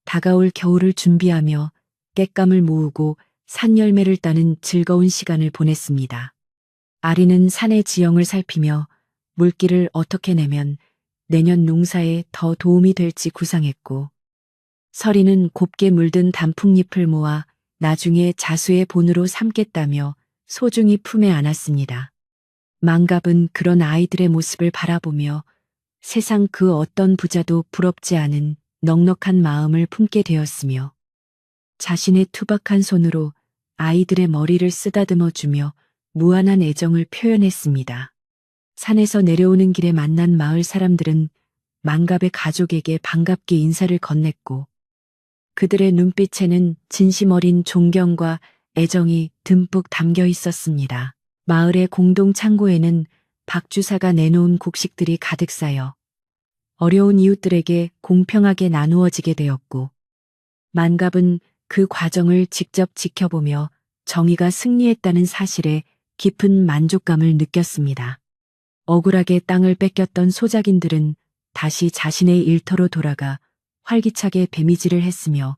다가올 겨울을 준비하며 곶감을 모으고 산열매를 따는 즐거운 시간을 보냈습니다. 아리는 산의 지형을 살피며 물길을 어떻게 내면 내년 농사에 더 도움이 될지 구상했고 서리는 곱게 물든 단풍잎을 모아 나중에 자수의 본으로 삼겠다며 소중히 품에 안았습니다. 만갑은 그런 아이들의 모습을 바라보며 세상 그 어떤 부자도 부럽지 않은 넉넉한 마음을 품게 되었으며 자신의 투박한 손으로 아이들의 머리를 쓰다듬어 주며 무한한 애정을 표현했습니다. 산에서 내려오는 길에 만난 마을 사람들은 만갑의 가족에게 반갑게 인사를 건넸고 그들의 눈빛에는 진심 어린 존경과 애정이 듬뿍 담겨 있었습니다. 마을의 공동 창고에는 박 주사가 내놓은 곡식들이 가득 쌓여 어려운 이웃들에게 공평하게 나누어지게 되었고 만갑은 그 과정을 직접 지켜보며 정의가 승리했다는 사실에 깊은 만족감을 느꼈습니다. 억울하게 땅을 뺏겼던 소작인들은 다시 자신의 일터로 돌아가 활기차게 배미질을 했으며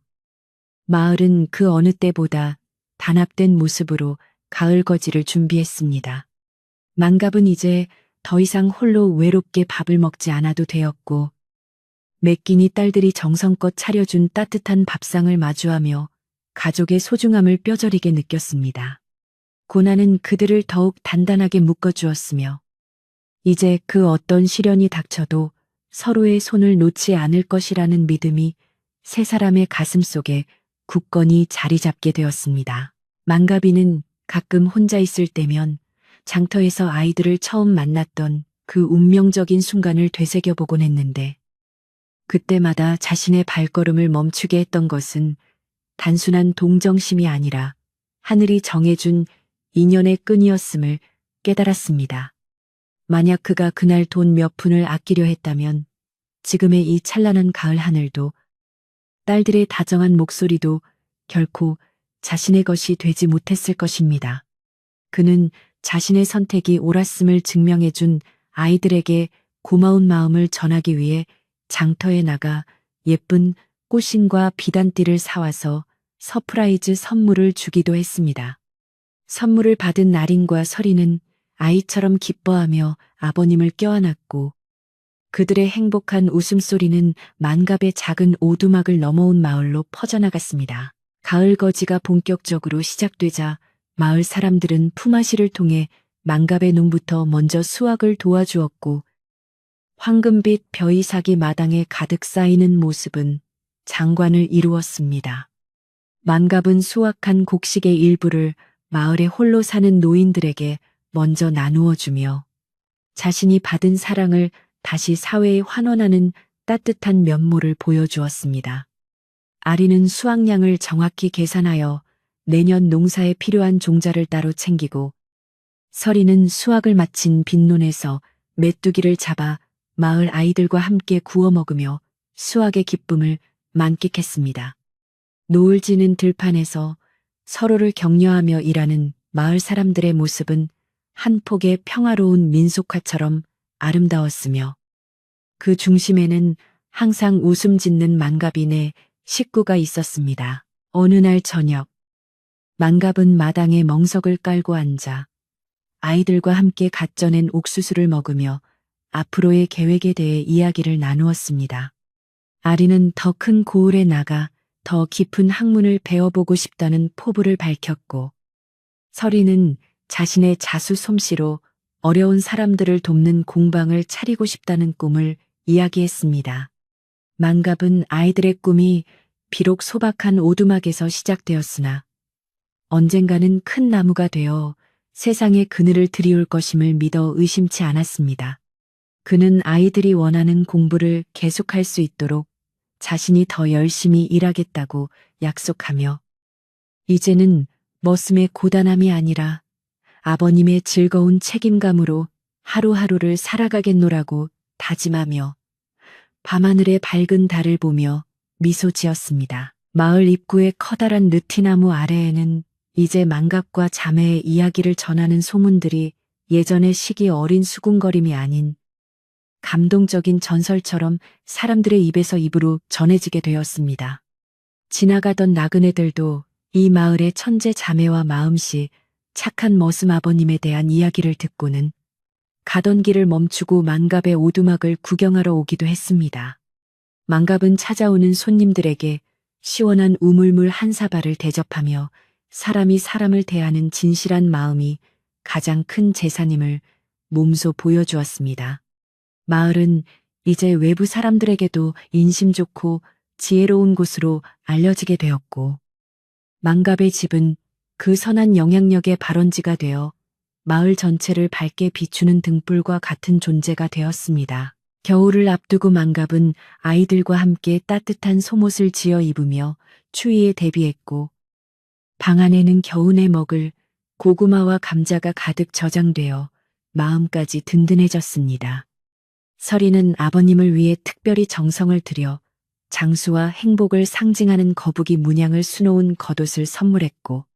마을은 그 어느 때보다 단합된 모습으로 가을 거지를 준비했습니다. 만갑은 이제 더 이상 홀로 외롭게 밥을 먹지 않아도 되었고 매끼니 딸들이 정성껏 차려준 따뜻한 밥상을 마주하며 가족의 소중함을 뼈저리게 느꼈습니다. 고난은 그들을 더욱 단단하게 묶어주었으며 이제 그 어떤 시련이 닥쳐도 서로의 손을 놓지 않을 것이라는 믿음이 세 사람의 가슴 속에 굳건히 자리 잡게 되었습니다. 만갑이는 가끔 혼자 있을 때면 장터에서 아이들을 처음 만났던 그 운명적인 순간을 되새겨보곤 했는데 그때마다 자신의 발걸음을 멈추게 했던 것은 단순한 동정심이 아니라 하늘이 정해준 인연의 끈이었음을 깨달았습니다. 만약 그가 그날 돈 몇 푼을 아끼려 했다면 지금의 이 찬란한 가을 하늘도 딸들의 다정한 목소리도 결코 자신의 것이 되지 못했을 것입니다. 그는 자신의 선택이 옳았음을 증명해준 아이들에게 고마운 마음을 전하기 위해 장터에 나가 예쁜 꽃신과 비단띠를 사와서 서프라이즈 선물을 주기도 했습니다. 선물을 받은 나린과 서리는 아이처럼 기뻐하며 아버님을 껴안았고 그들의 행복한 웃음소리는 만갑의 작은 오두막을 넘어온 마을로 퍼져나갔습니다. 가을 거지가 본격적으로 시작되자 마을 사람들은 품앗이를 통해 만갑의 농부터 먼저 수확을 도와주었고 황금빛 벼이삭이 마당에 가득 쌓이는 모습은 장관을 이루었습니다. 만갑은 수확한 곡식의 일부를 마을에 홀로 사는 노인들에게 먼저 나누어 주며 자신이 받은 사랑을 다시 사회에 환원하는 따뜻한 면모를 보여주었습니다. 아리는 수확량을 정확히 계산하여 내년 농사에 필요한 종자를 따로 챙기고 서리는 수확을 마친 빈논에서 메뚜기를 잡아 마을 아이들과 함께 구워 먹으며 수확의 기쁨을 만끽했습니다. 노을 지는 들판에서 서로를 격려하며 일하는 마을 사람들의 모습은 한 폭의 평화로운 민속화처럼 아름다웠으며 그 중심에는 항상 웃음 짓는 만갑인의 식구가 있었습니다. 어느 날 저녁 만갑은 마당에 멍석을 깔고 앉아 아이들과 함께 갓 쪄낸 옥수수를 먹으며 앞으로의 계획에 대해 이야기를 나누었습니다. 아리는 더 큰 고을에 나가 더 깊은 학문을 배워보고 싶다는 포부를 밝혔고, 설이는 자신의 자수 솜씨로 어려운 사람들을 돕는 공방을 차리고 싶다는 꿈을 이야기했습니다. 만갑은 아이들의 꿈이 비록 소박한 오두막에서 시작되었으나 언젠가는 큰 나무가 되어 세상에 그늘을 드리울 것임을 믿어 의심치 않았습니다. 그는 아이들이 원하는 공부를 계속할 수 있도록 자신이 더 열심히 일하겠다고 약속하며, 이제는 머슴의 고단함이 아니라 아버님의 즐거운 책임감으로 하루하루를 살아가겠노라고 다짐하며 밤하늘의 밝은 달을 보며 미소 지었습니다. 마을 입구의 커다란 느티나무 아래에는 이제 만갑과 자매의 이야기를 전하는 소문들이 예전의 시기 어린 수군거림이 아닌 감동적인 전설처럼 사람들의 입에서 입으로 전해지게 되었습니다. 지나가던 나그네들도 이 마을의 천재 자매와 마음씨 착한 머슴 아버님에 대한 이야기를 듣고는 가던 길을 멈추고 만갑의 오두막을 구경하러 오기도 했습니다. 만갑은 찾아오는 손님들에게 시원한 우물물 한 사발을 대접하며 사람이 사람을 대하는 진실한 마음이 가장 큰 재산임을 몸소 보여주었습니다. 마을은 이제 외부 사람들에게도 인심 좋고 지혜로운 곳으로 알려지게 되었고, 만갑의 집은 그 선한 영향력의 발원지가 되어 마을 전체를 밝게 비추는 등불과 같은 존재가 되었습니다. 겨울을 앞두고 만갑은 아이들과 함께 따뜻한 속옷을 지어 입으며 추위에 대비했고, 방 안에는 겨우내 먹을 고구마와 감자가 가득 저장되어 마음까지 든든해졌습니다. 설이는 아버님을 위해 특별히 정성을 들여 장수와 행복을 상징하는 거북이 문양을 수놓은 겉옷을 선물했고,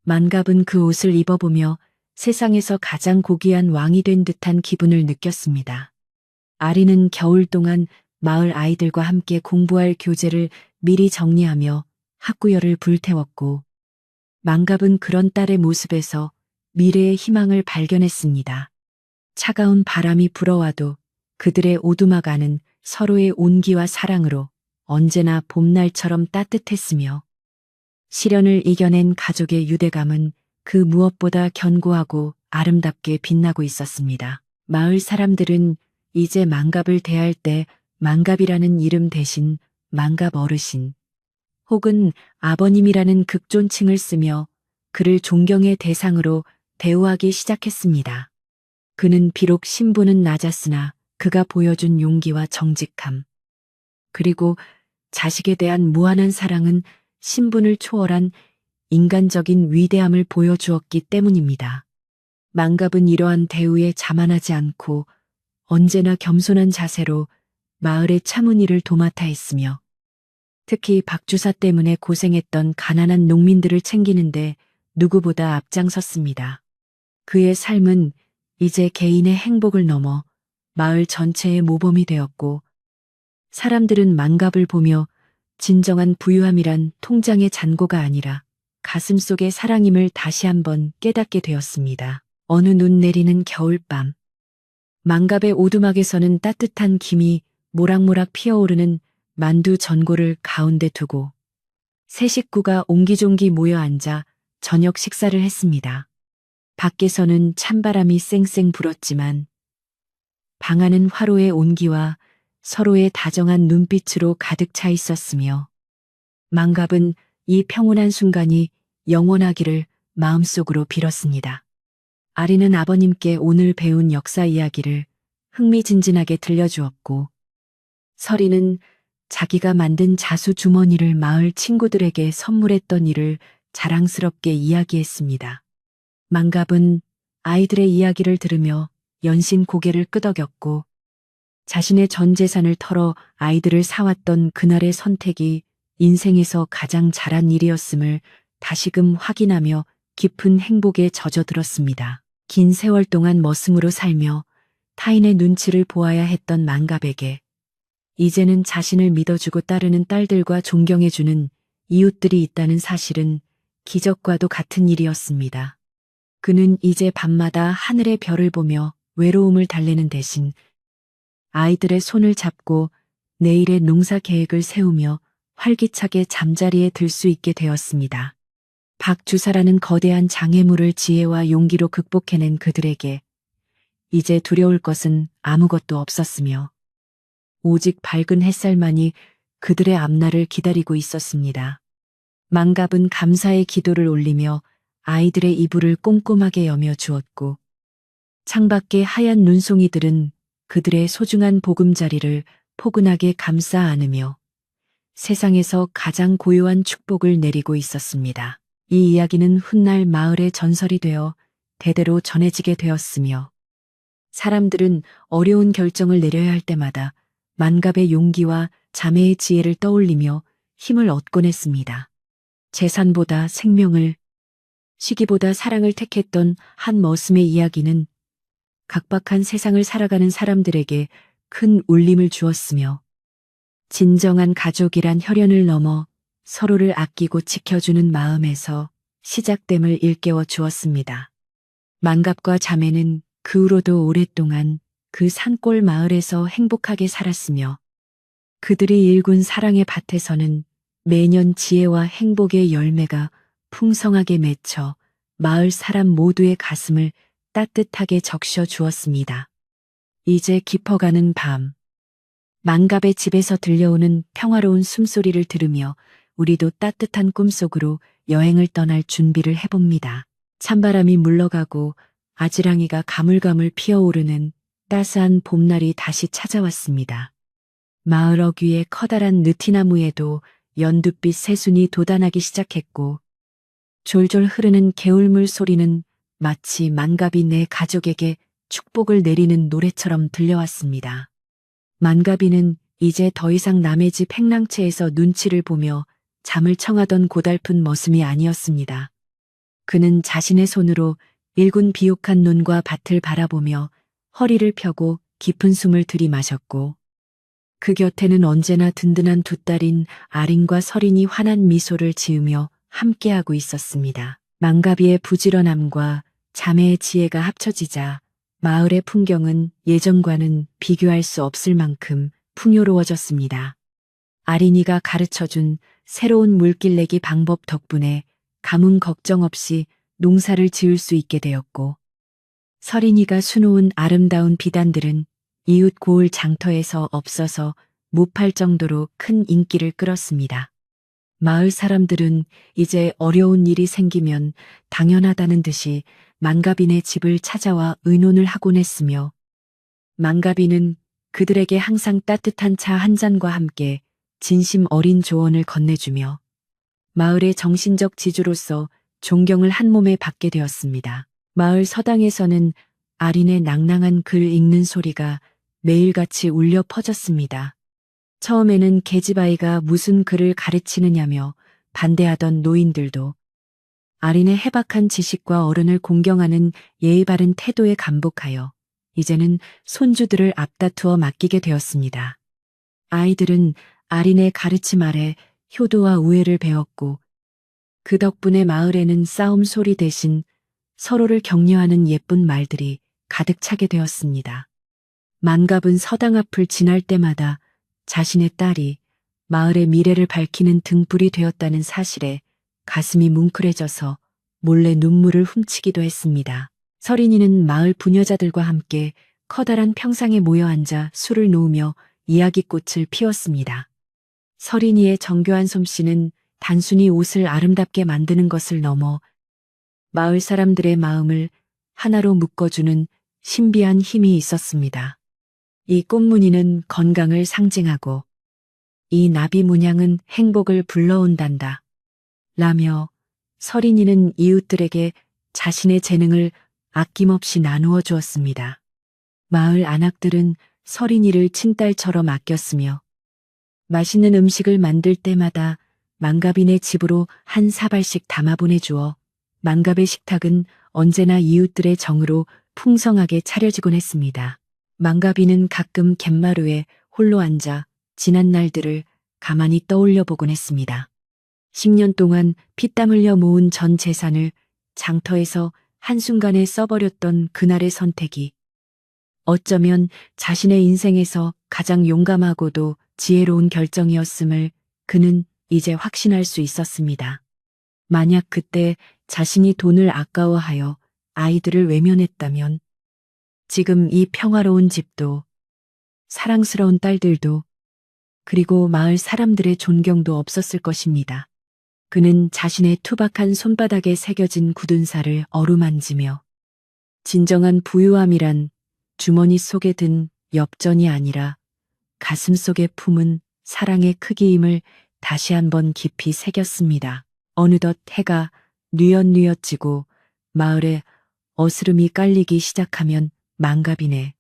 만갑은 그 옷을 입어보며 세상에서 가장 고귀한 왕이 된 듯한 기분을 느꼈습니다. 아리는 겨울 동안 마을 아이들과 함께 공부할 교재를 미리 정리하며 학구열을 불태웠고, 만갑은 그런 딸의 모습에서 미래의 희망을 발견했습니다. 차가운 바람이 불어와도 그들의 오두막 안은 서로의 온기와 사랑으로 언제나 봄날처럼 따뜻했으며, 시련을 이겨낸 가족의 유대감은 그 무엇보다 견고하고 아름답게 빛나고 있었습니다. 마을 사람들은 이제 만갑을 대할 때 만갑이라는 이름 대신 만갑 어르신 혹은 아버님이라는 극존칭을 쓰며 그를 존경의 대상으로 대우하기 시작했습니다. 그는 비록 신분은 낮았으나 그가 보여준 용기와 정직함, 그리고 자식에 대한 무한한 사랑은 신분을 초월한 인간적인 위대함을 보여주었기 때문입니다. 만갑은 이러한 대우에 자만하지 않고 언제나 겸손한 자세로 마을의 참은 일을 도맡아 했으며, 특히 박주사 때문에 고생했던 가난한 농민들을 챙기는데 누구보다 앞장섰습니다. 그의 삶은 이제 개인의 행복을 넘어 마을 전체의 모범이 되었고, 사람들은 만갑을 보며 진정한 부유함이란 통장의 잔고가 아니라 가슴 속의 사랑임을 다시 한번 깨닫게 되었습니다. 어느 눈 내리는 겨울밤, 만갑의 오두막에서는 따뜻한 김이 모락모락 피어오르는 만두 전골을 가운데 두고 세 식구가 옹기종기 모여 앉아 저녁 식사를 했습니다. 밖에서는 찬바람이 쌩쌩 불었지만 방 안은 화로의 온기와 서로의 다정한 눈빛으로 가득 차 있었으며, 만갑은 이 평온한 순간이 영원하기를 마음속으로 빌었습니다. 아리는 아버님께 오늘 배운 역사 이야기를 흥미진진하게 들려주었고, 설이는 자기가 만든 자수 주머니를 마을 친구들에게 선물했던 일을 자랑스럽게 이야기했습니다. 만갑은 아이들의 이야기를 들으며 연신 고개를 끄덕였고, 자신의 전 재산을 털어 아이들을 사왔던 그날의 선택이 인생에서 가장 잘한 일이었음을 다시금 확인하며 깊은 행복에 젖어들었습니다. 긴 세월 동안 머슴으로 살며 타인의 눈치를 보아야 했던 만갑에게 이제는 자신을 믿어주고 따르는 딸들과 존경해주는 이웃들이 있다는 사실은 기적과도 같은 일이었습니다. 그는 이제 밤마다 하늘의 별을 보며 외로움을 달래는 대신 아이들의 손을 잡고 내일의 농사 계획을 세우며 활기차게 잠자리에 들 수 있게 되었습니다. 박주사라는 거대한 장애물을 지혜와 용기로 극복해낸 그들에게 이제 두려울 것은 아무것도 없었으며 오직 밝은 햇살만이 그들의 앞날을 기다리고 있었습니다. 망갑은 감사의 기도를 올리며 아이들의 이불을 꼼꼼하게 여며 주었고 창밖의 하얀 눈송이들은 그들의 소중한 보금자리를 포근하게 감싸 안으며 세상에서 가장 고요한 축복을 내리고 있었습니다. 이 이야기는 훗날 마을의 전설이 되어 대대로 전해지게 되었으며 사람들은 어려운 결정을 내려야 할 때마다 만갑의 용기와 자매의 지혜를 떠올리며 힘을 얻곤 했습니다. 재산보다 생명을, 시기보다 사랑을 택했던 한 머슴의 이야기는 각박한 세상을 살아가는 사람들에게 큰 울림을 주었으며 진정한 가족이란 혈연을 넘어 서로를 아끼고 지켜주는 마음에서 시작됨을 일깨워 주었습니다. 만갑과 자매는 그 후로도 오랫동안 그 산골 마을에서 행복하게 살았으며 그들이 일군 사랑의 밭에서는 매년 지혜와 행복의 열매가 풍성하게 맺혀 마을 사람 모두의 가슴을 따뜻하게 적셔 주었습니다. 이제 깊어가는 밤, 만갑의 집에서 들려오는 평화로운 숨소리를 들으며 우리도 따뜻한 꿈속으로 여행을 떠날 준비를 해봅니다. 찬바람이 물러가고 아지랑이가 가물가물 피어오르는 따스한 봄날이 다시 찾아왔습니다. 마을 어귀의 커다란 느티나무에도 연두빛 새순이 돋아나기 시작했고 졸졸 흐르는 개울물 소리는 마치 만갑이 내 가족에게 축복을 내리는 노래처럼 들려왔습니다. 만갑이는 이제 더 이상 남의 집 횡랑채에서 눈치를 보며 잠을 청하던 고달픈 머슴이 아니었습니다. 그는 자신의 손으로 일군 비옥한 논과 밭을 바라보며 허리를 펴고 깊은 숨을 들이마셨고 그 곁에는 언제나 든든한 두 딸인 아린과 설인이 환한 미소를 지으며 함께하고 있었습니다. 만갑이의 부지런함과 자매의 지혜가 합쳐지자 마을의 풍경은 예전과는 비교할 수 없을 만큼 풍요로워졌습니다. 아린이가 가르쳐준 새로운 물길 내기 방법 덕분에 가뭄 걱정 없이 농사를 지을 수 있게 되었고 설인이가 수놓은 아름다운 비단들은 이웃 고을 장터에서 없어서 못 팔 정도로 큰 인기를 끌었습니다. 마을 사람들은 이제 어려운 일이 생기면 당연하다는 듯이 만갑이네 집을 찾아와 의논을 하곤 했으며 만갑이는 그들에게 항상 따뜻한 차 한 잔과 함께 진심 어린 조언을 건네주며 마을의 정신적 지주로서 존경을 한 몸에 받게 되었습니다. 마을 서당에서는 아린의 낭낭한 글 읽는 소리가 매일같이 울려 퍼졌습니다. 처음에는 계집아이가 무슨 글을 가르치느냐며 반대하던 노인들도 아린의 해박한 지식과 어른을 공경하는 예의 바른 태도에 감복하여 이제는 손주들을 앞다투어 맡기게 되었습니다. 아이들은 아린의 가르침 아래 효도와 우애를 배웠고 그 덕분에 마을에는 싸움 소리 대신 서로를 격려하는 예쁜 말들이 가득 차게 되었습니다. 만갑은 서당 앞을 지날 때마다 자신의 딸이 마을의 미래를 밝히는 등불이 되었다는 사실에 가슴이 뭉클해져서 몰래 눈물을 훔치기도 했습니다. 설인이는 마을 부녀자들과 함께 커다란 평상에 모여 앉아 술을 놓으며 이야기꽃을 피웠습니다. 설인이의 정교한 솜씨는 단순히 옷을 아름답게 만드는 것을 넘어 마을 사람들의 마음을 하나로 묶어주는 신비한 힘이 있었습니다. 이 꽃무늬는 건강을 상징하고 이 나비 문양은 행복을 불러온단다. 라며 설인이는 이웃들에게 자신의 재능을 아낌없이 나누어 주었습니다. 마을 안악들은 설인이를 친딸처럼 아꼈으며 맛있는 음식을 만들 때마다 만갑이네 집으로 한 사발씩 담아 보내주어 만갑의 식탁은 언제나 이웃들의 정으로 풍성하게 차려지곤 했습니다. 만갑이는 가끔 갯마루에 홀로 앉아 지난 날들을 가만히 떠올려 보곤 했습니다. 10년 동안 피땀 흘려 모은 전 재산을 장터에서 한순간에 써버렸던 그날의 선택이 어쩌면 자신의 인생에서 가장 용감하고도 지혜로운 결정이었음을 그는 이제 확신할 수 있었습니다. 만약 그때 자신이 돈을 아까워하여 아이들을 외면했다면 지금 이 평화로운 집도 사랑스러운 딸들도 그리고 마을 사람들의 존경도 없었을 것입니다. 그는 자신의 투박한 손바닥에 새겨진 굳은 살을 어루만지며 진정한 부유함이란 주머니 속에 든 엽전이 아니라 가슴 속에 품은 사랑의 크기임을 다시 한번 깊이 새겼습니다. 어느덧 해가 뉘엿뉘엿 지고 마을에 어스름이 깔리기 시작하면 망갑이네.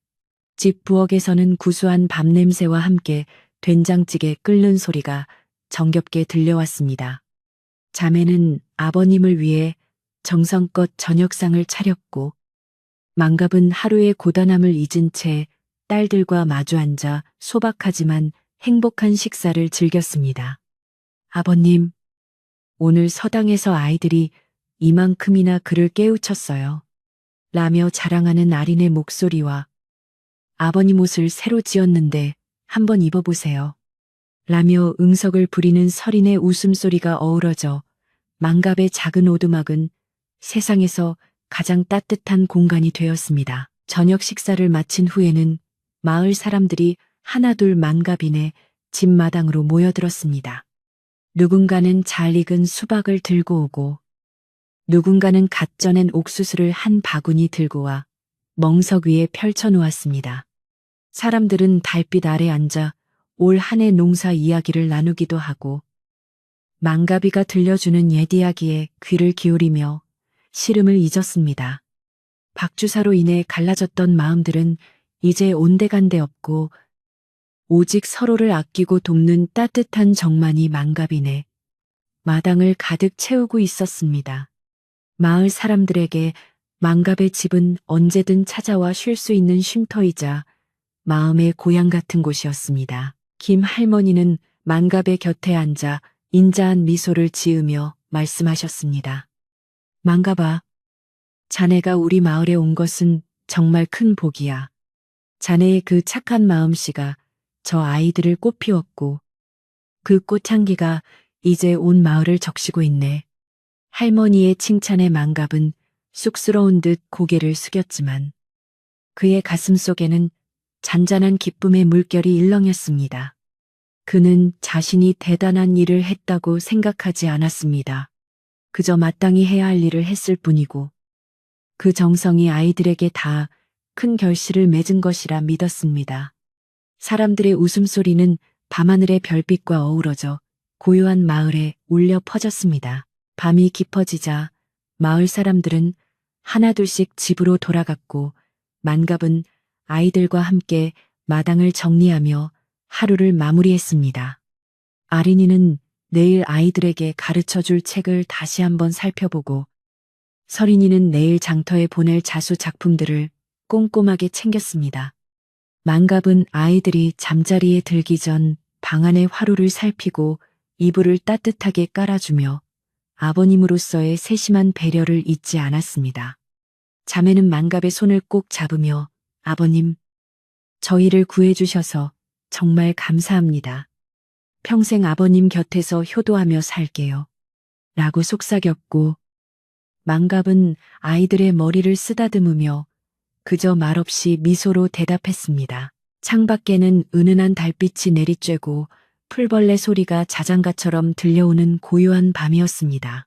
집 부엌에서는 구수한 밥 냄새와 함께 된장찌개 끓는 소리가 정겹게 들려왔습니다. 자매는 아버님을 위해 정성껏 저녁상을 차렸고 망갑은 하루의 고단함을 잊은 채 딸들과 마주 앉아 소박하지만 행복한 식사를 즐겼습니다. 아버님, 오늘 서당에서 아이들이 이만큼이나 그를 깨우쳤어요. 라며 자랑하는 아린의 목소리와 아버님 옷을 새로 지었는데 한번 입어보세요. 라며 응석을 부리는 서린의 웃음소리가 어우러져 망갑의 작은 오두막은 세상에서 가장 따뜻한 공간이 되었습니다. 저녁 식사를 마친 후에는 마을 사람들이 하나둘 망갑인의 집 마당으로 모여들었습니다. 누군가는 잘 익은 수박을 들고 오고 누군가는 갓 쪄낸 옥수수를 한 바구니 들고 와 멍석 위에 펼쳐 놓았습니다. 사람들은 달빛 아래 앉아 올 한 해 농사 이야기를 나누기도 하고 망가비가 들려주는 옛 이야기에 귀를 기울이며 시름을 잊었습니다. 박주사로 인해 갈라졌던 마음들은 이제 온데간데 없고 오직 서로를 아끼고 돕는 따뜻한 정만이 망갑이네 마당을 가득 채우고 있었습니다. 마을 사람들에게 망갑의 집은 언제든 찾아와 쉴 수 있는 쉼터이자 마음의 고향 같은 곳이었습니다. 김 할머니는 망갑의 곁에 앉아 인자한 미소를 지으며 말씀하셨습니다. 망갑아, 자네가 우리 마을에 온 것은 정말 큰 복이야. 자네의 그 착한 마음씨가 저 아이들을 꽃피웠고 그 꽃향기가 이제 온 마을을 적시고 있네. 할머니의 칭찬에 망갑은 쑥스러운 듯 고개를 숙였지만 그의 가슴 속에는 잔잔한 기쁨의 물결이 일렁였습니다. 그는 자신이 대단한 일을 했다고 생각하지 않았습니다. 그저 마땅히 해야 할 일을 했을 뿐이고 그 정성이 아이들에게 다 큰 결실을 맺은 것이라 믿었습니다. 사람들의 웃음소리는 밤하늘의 별빛과 어우러져 고요한 마을에 울려 퍼졌습니다. 밤이 깊어지자 마을 사람들은 하나둘씩 집으로 돌아갔고 만갑은 아이들과 함께 마당을 정리하며 하루를 마무리했습니다. 아린이는 내일 아이들에게 가르쳐줄 책을 다시 한번 살펴보고 서린이는 내일 장터에 보낼 자수 작품들을 꼼꼼하게 챙겼습니다. 망갑은 아이들이 잠자리에 들기 전 방 안의 화로를 살피고 이불을 따뜻하게 깔아주며 아버님으로서의 세심한 배려를 잊지 않았습니다. 자매는 망갑의 손을 꼭 잡으며 아버님, 저희를 구해주셔서 정말 감사합니다. 평생 아버님 곁에서 효도하며 살게요. 라고 속삭였고 망갑은 아이들의 머리를 쓰다듬으며 그저 말없이 미소로 대답했습니다. 창밖에는 은은한 달빛이 내리쬐고 풀벌레 소리가 자장가처럼 들려오는 고요한 밤이었습니다.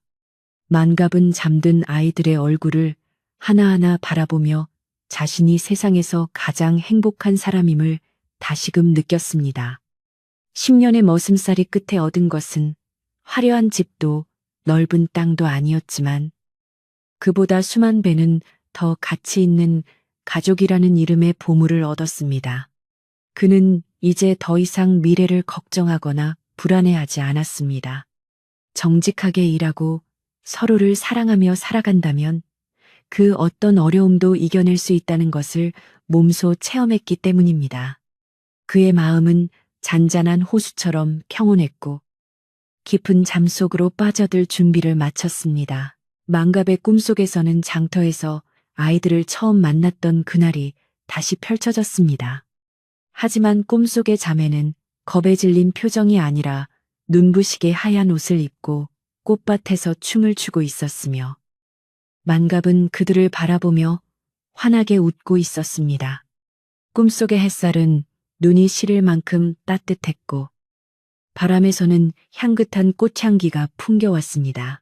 만갑은 잠든 아이들의 얼굴을 하나하나 바라보며 자신이 세상에서 가장 행복한 사람임을 다시금 느꼈습니다. 10년의 머슴살이 끝에 얻은 것은 화려한 집도 넓은 땅도 아니었지만 그보다 수만 배는 더 가치 있는 가족이라는 이름의 보물을 얻었습니다. 그는 이제 더 이상 미래를 걱정하거나 불안해하지 않았습니다. 정직하게 일하고 서로를 사랑하며 살아간다면 그 어떤 어려움도 이겨낼 수 있다는 것을 몸소 체험했기 때문입니다. 그의 마음은 잔잔한 호수처럼 평온했고 깊은 잠 속으로 빠져들 준비를 마쳤습니다. 망갑의 꿈속에서는 장터에서 아이들을 처음 만났던 그날이 다시 펼쳐졌습니다. 하지만 꿈속의 자매는 겁에 질린 표정이 아니라 눈부시게 하얀 옷을 입고 꽃밭에서 춤을 추고 있었으며 만갑은 그들을 바라보며 환하게 웃고 있었습니다. 꿈속의 햇살은 눈이 시릴 만큼 따뜻했고 바람에서는 향긋한 꽃향기가 풍겨왔습니다.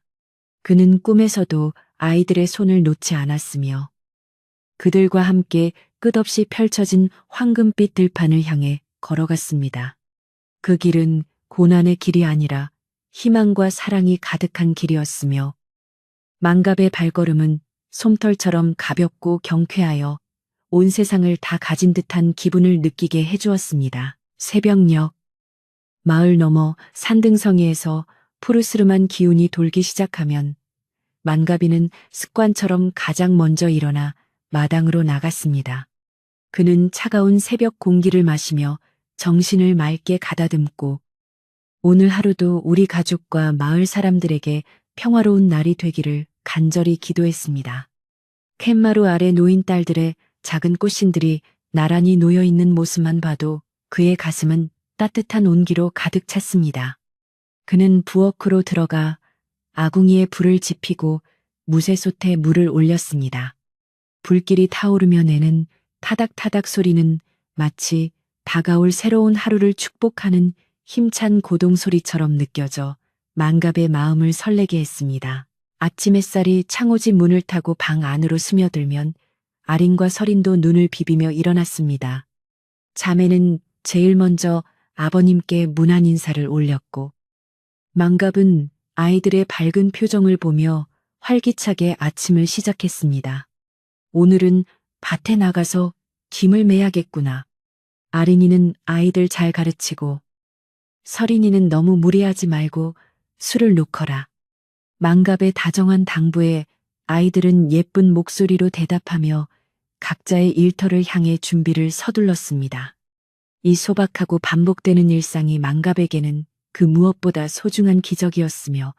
그는 꿈에서도 아이들의 손을 놓지 않았으며 그들과 함께 끝없이 펼쳐진 황금빛 들판을 향해 걸어갔습니다. 그 길은 고난의 길이 아니라 희망과 사랑이 가득한 길이었으며 망갑의 발걸음은 솜털처럼 가볍고 경쾌하여 온 세상을 다 가진 듯한 기분을 느끼게 해주었습니다. 새벽녘 마을 너머 산등성이에서 푸르스름한 기운이 돌기 시작하면 만갑이는 습관처럼 가장 먼저 일어나 마당으로 나갔습니다. 그는 차가운 새벽 공기를 마시며 정신을 맑게 가다듬고 오늘 하루도 우리 가족과 마을 사람들에게 평화로운 날이 되기를 간절히 기도했습니다. 팻마루 아래 놓인 딸들의 작은 꽃신들이 나란히 놓여 있는 모습만 봐도 그의 가슴은 따뜻한 온기로 가득 찼습니다. 그는 부엌으로 들어가 아궁이에 불을 지피고 무쇠솥에 물을 올렸습니다. 불길이 타오르며 내는 타닥타닥 소리는 마치 다가올 새로운 하루를 축복하는 힘찬 고동 소리처럼 느껴져 만갑의 마음을 설레게 했습니다. 아침 햇살이 창호지 문을 타고 방 안으로 스며들면 아린과 설인도 눈을 비비며 일어났습니다. 자매는 제일 먼저 아버님께 문안 인사를 올렸고 만갑은 아이들의 밝은 표정을 보며 활기차게 아침을 시작했습니다. 오늘은 밭에 나가서 김을 매야겠구나. 아린이는 아이들 잘 가르치고 설인이는 너무 무리하지 말고 술을 놓거라. 만갑의 다정한 당부에 아이들은 예쁜 목소리로 대답하며 각자의 일터를 향해 준비를 서둘렀습니다. 이 소박하고 반복되는 일상이 만갑에게는 그 무엇보다 소중한 기적이었으며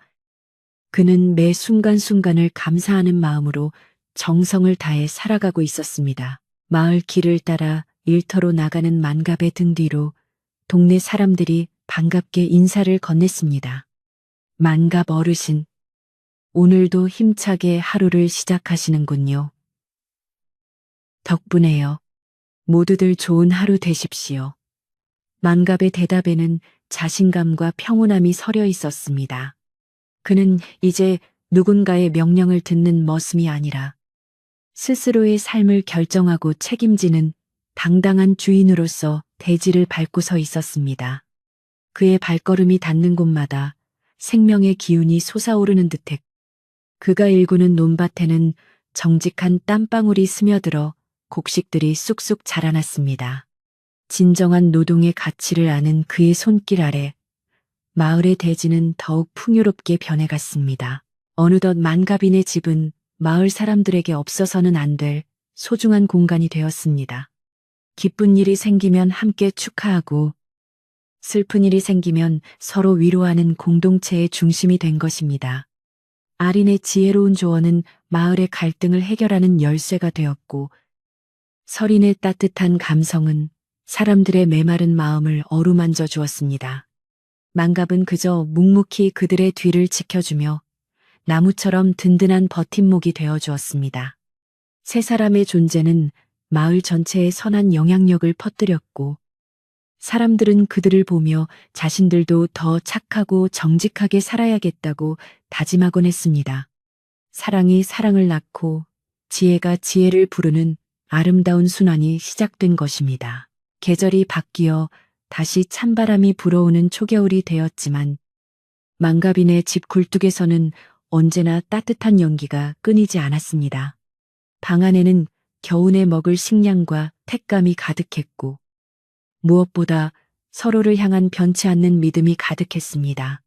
그는 매 순간순간을 감사하는 마음으로 정성을 다해 살아가고 있었습니다. 마을 길을 따라 일터로 나가는 만갑의 등 뒤로 동네 사람들이 반갑게 인사를 건넸습니다. 만갑 어르신, 오늘도 힘차게 하루를 시작하시는군요. 덕분에요. 모두들 좋은 하루 되십시오. 만갑의 대답에는 자신감과 평온함이 서려 있었습니다. 그는 이제 누군가의 명령을 듣는 머슴이 아니라 스스로의 삶을 결정하고 책임지는 당당한 주인으로서 대지를 밟고 서 있었습니다. 그의 발걸음이 닿는 곳마다 생명의 기운이 솟아오르는 듯했고 그가 일구는 논밭에는 정직한 땀방울이 스며들어 곡식들이 쑥쑥 자라났습니다. 진정한 노동의 가치를 아는 그의 손길 아래 마을의 대지는 더욱 풍요롭게 변해갔습니다. 어느덧 만갑인의 집은 마을 사람들에게 없어서는 안 될 소중한 공간이 되었습니다. 기쁜 일이 생기면 함께 축하하고 슬픈 일이 생기면 서로 위로하는 공동체의 중심이 된 것입니다. 아린의 지혜로운 조언은 마을의 갈등을 해결하는 열쇠가 되었고 설인의 따뜻한 감성은 사람들의 메마른 마음을 어루만져 주었습니다. 만갑은 그저 묵묵히 그들의 뒤를 지켜주며 나무처럼 든든한 버팀목이 되어 주었습니다. 세 사람의 존재는 마을 전체에 선한 영향력을 퍼뜨렸고 사람들은 그들을 보며 자신들도 더 착하고 정직하게 살아야겠다고 다짐하곤 했습니다. 사랑이 사랑을 낳고 지혜가 지혜를 부르는 아름다운 순환이 시작된 것입니다. 계절이 바뀌어 다시 찬바람이 불어오는 초겨울이 되었지만 만갑인의 집 굴뚝에서는 언제나 따뜻한 연기가 끊이지 않았습니다. 방 안에는 겨우내 먹을 식량과 택감이 가득했고 무엇보다 서로를 향한 변치 않는 믿음이 가득했습니다.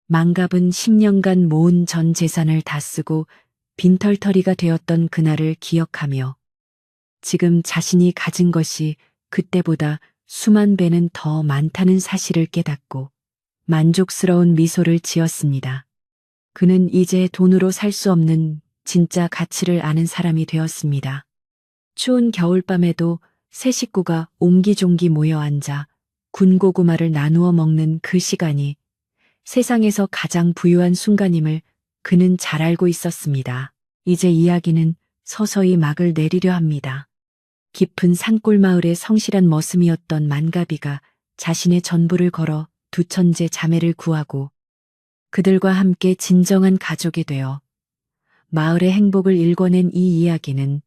만갑은 10년간 모은 전 재산을 다 쓰고 빈털터리가 되었던 그날을 기억하며 지금 자신이 가진 것이 그때보다 수만 배는 더 많다는 사실을 깨닫고 만족스러운 미소를 지었습니다. 그는 이제 돈으로 살 수 없는 진짜 가치를 아는 사람이 되었습니다. 추운 겨울밤에도 세 식구가 옹기종기 모여 앉아 군고구마를 나누어 먹는 그 시간이 세상에서 가장 부유한 순간임을 그는 잘 알고 있었습니다. 이제 이야기는 서서히 막을 내리려 합니다. 깊은 산골 마을의 성실한 머슴이었던 만가비가 자신의 전부를 걸어 두 천재 자매를 구하고 그들과 함께 진정한 가족이 되어 마을의 행복을 일궈낸 이 이야기는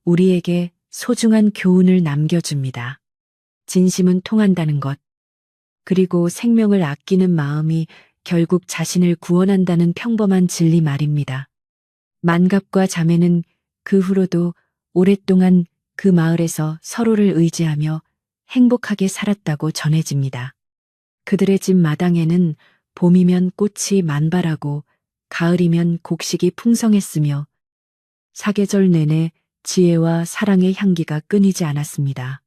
우리에게 소중한 교훈을 남겨줍니다. 진심은 통한다는 것, 그리고 생명을 아끼는 마음이 결국 자신을 구원한다는 평범한 진리 말입니다. 만갑과 자매는 그 후로도 오랫동안 그 마을에서 서로를 의지하며 행복하게 살았다고 전해집니다. 그들의 집 마당에는 봄이면 꽃이 만발하고 가을이면 곡식이 풍성했으며 사계절 내내 지혜와 사랑의 향기가 끊이지 않았습니다.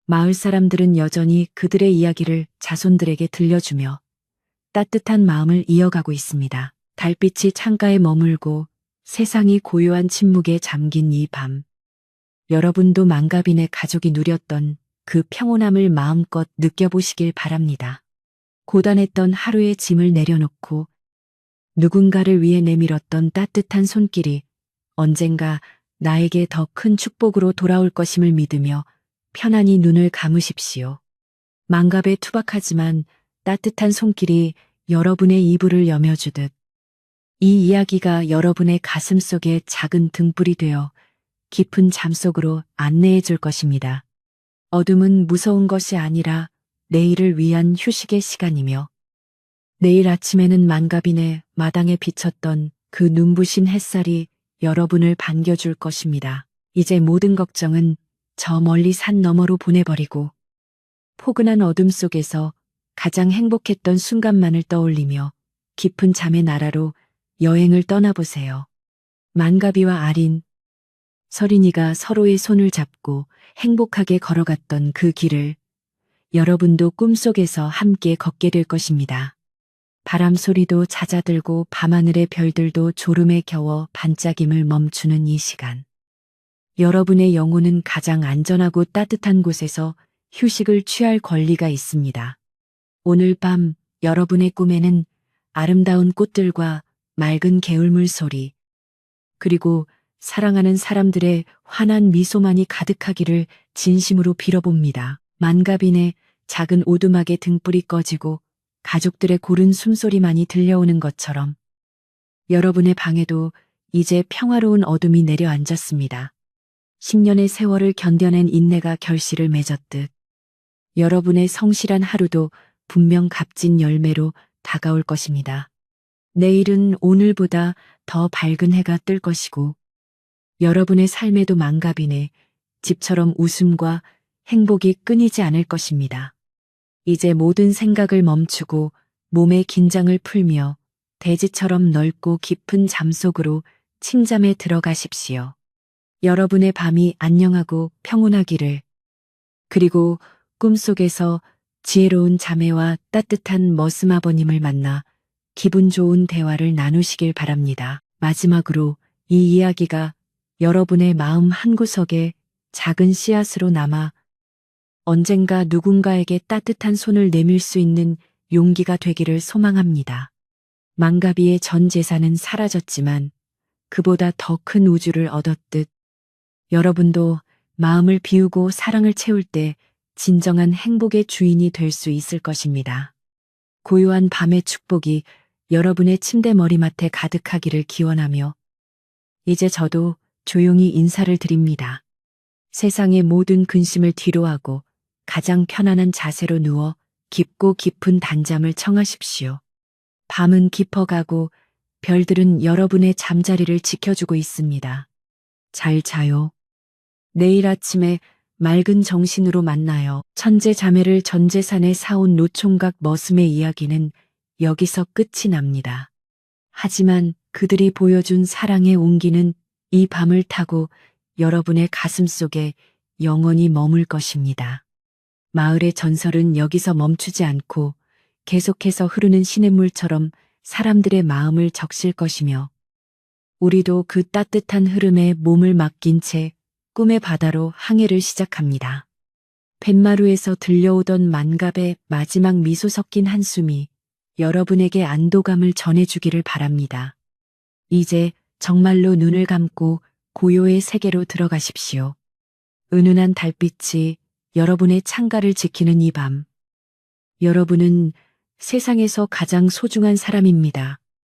마을 사람들은 여전히 그들의 이야기를 자손들에게 들려주며 따뜻한 마음을 이어가고 있습니다. 달빛이 창가에 머물고 세상이 고요한 침묵에 잠긴 이 밤. 여러분도 만갑인의 가족이 누렸던 그 평온함을 마음껏 느껴보시길 바랍니다. 고단했던 하루의 짐을 내려놓고 누군가를 위해 내밀었던 따뜻한 손길이 언젠가 나에게 더 큰 축복으로 돌아올 것임을 믿으며 편안히 눈을 감으십시오. 만갑에 투박하지만 따뜻한 손길이 여러분의 이불을 여며주듯 이 이야기가 여러분의 가슴 속에 작은 등불이 되어 깊은 잠 속으로 안내해 줄 것입니다. 어둠은 무서운 것이 아니라 내일을 위한 휴식의 시간이며 내일 아침에는 만갑인의 마당에 비쳤던 그 눈부신 햇살이 여러분을 반겨줄 것입니다. 이제 모든 걱정은 저 멀리 산 너머로 보내버리고 포근한 어둠 속에서 가장 행복했던 순간만을 떠올리며 깊은 잠의 나라로 여행을 떠나보세요. 만가비와 아린, 서린이가 서로의 손을 잡고 행복하게 걸어갔던 그 길을 여러분도 꿈속에서 함께 걷게 될 것입니다. 바람 소리도 잦아들고 밤하늘의 별들도 졸음에 겨워 반짝임을 멈추는 이 시간. 여러분의 영혼은 가장 안전하고 따뜻한 곳에서 휴식을 취할 권리가 있습니다. 오늘 밤 여러분의 꿈에는 아름다운 꽃들과 맑은 개울물 소리, 그리고 사랑하는 사람들의 환한 미소만이 가득하기를 진심으로 빌어봅니다. 만갑인의 작은 오두막에 등불이 꺼지고 가족들의 고른 숨소리만이 들려오는 것처럼 여러분의 방에도 이제 평화로운 어둠이 내려앉았습니다. 10년의 세월을 견뎌낸 인내가 결실을 맺었듯 여러분의 성실한 하루도 분명 값진 열매로 다가올 것입니다. 내일은 오늘보다 더 밝은 해가 뜰 것이고 여러분의 삶에도 만갑이네 집처럼 웃음과 행복이 끊이지 않을 것입니다. 이제 모든 생각을 멈추고 몸의 긴장을 풀며 대지처럼 넓고 깊은 잠 속으로 침잠에 들어가십시오. 여러분의 밤이 안녕하고 평온하기를, 그리고 꿈속에서 지혜로운 자매와 따뜻한 머슴아버님을 만나 기분 좋은 대화를 나누시길 바랍니다. 마지막으로 이 이야기가 여러분의 마음 한구석에 작은 씨앗으로 남아 언젠가 누군가에게 따뜻한 손을 내밀 수 있는 용기가 되기를 소망합니다. 만가비의 전 재산은 사라졌지만 그보다 더 큰 우주를 얻었듯 여러분도 마음을 비우고 사랑을 채울 때 진정한 행복의 주인이 될 수 있을 것입니다. 고요한 밤의 축복이 여러분의 침대 머리맡에 가득하기를 기원하며 이제 저도 조용히 인사를 드립니다. 세상의 모든 근심을 뒤로하고 가장 편안한 자세로 누워 깊고 깊은 단잠을 청하십시오. 밤은 깊어가고 별들은 여러분의 잠자리를 지켜주고 있습니다. 잘 자요. 내일 아침에 맑은 정신으로 만나요. 천재 자매를 전 재산에 사온 노총각 머슴의 이야기는 여기서 끝이 납니다. 하지만 그들이 보여준 사랑의 온기는 이 밤을 타고 여러분의 가슴 속에 영원히 머물 것입니다. 마을의 전설은 여기서 멈추지 않고 계속해서 흐르는 시냇물처럼 사람들의 마음을 적실 것이며 우리도 그 따뜻한 흐름에 몸을 맡긴 채 꿈의 바다로 항해를 시작합니다. 뱃마루에서 들려오던 만갑의 마지막 미소 섞인 한숨이 여러분에게 안도감을 전해주기를 바랍니다. 이제 정말로 눈을 감고 고요의 세계로 들어가십시오. 은은한 달빛이 여러분의 창가를 지키는 이 밤. 여러분은 세상에서 가장 소중한 사람입니다.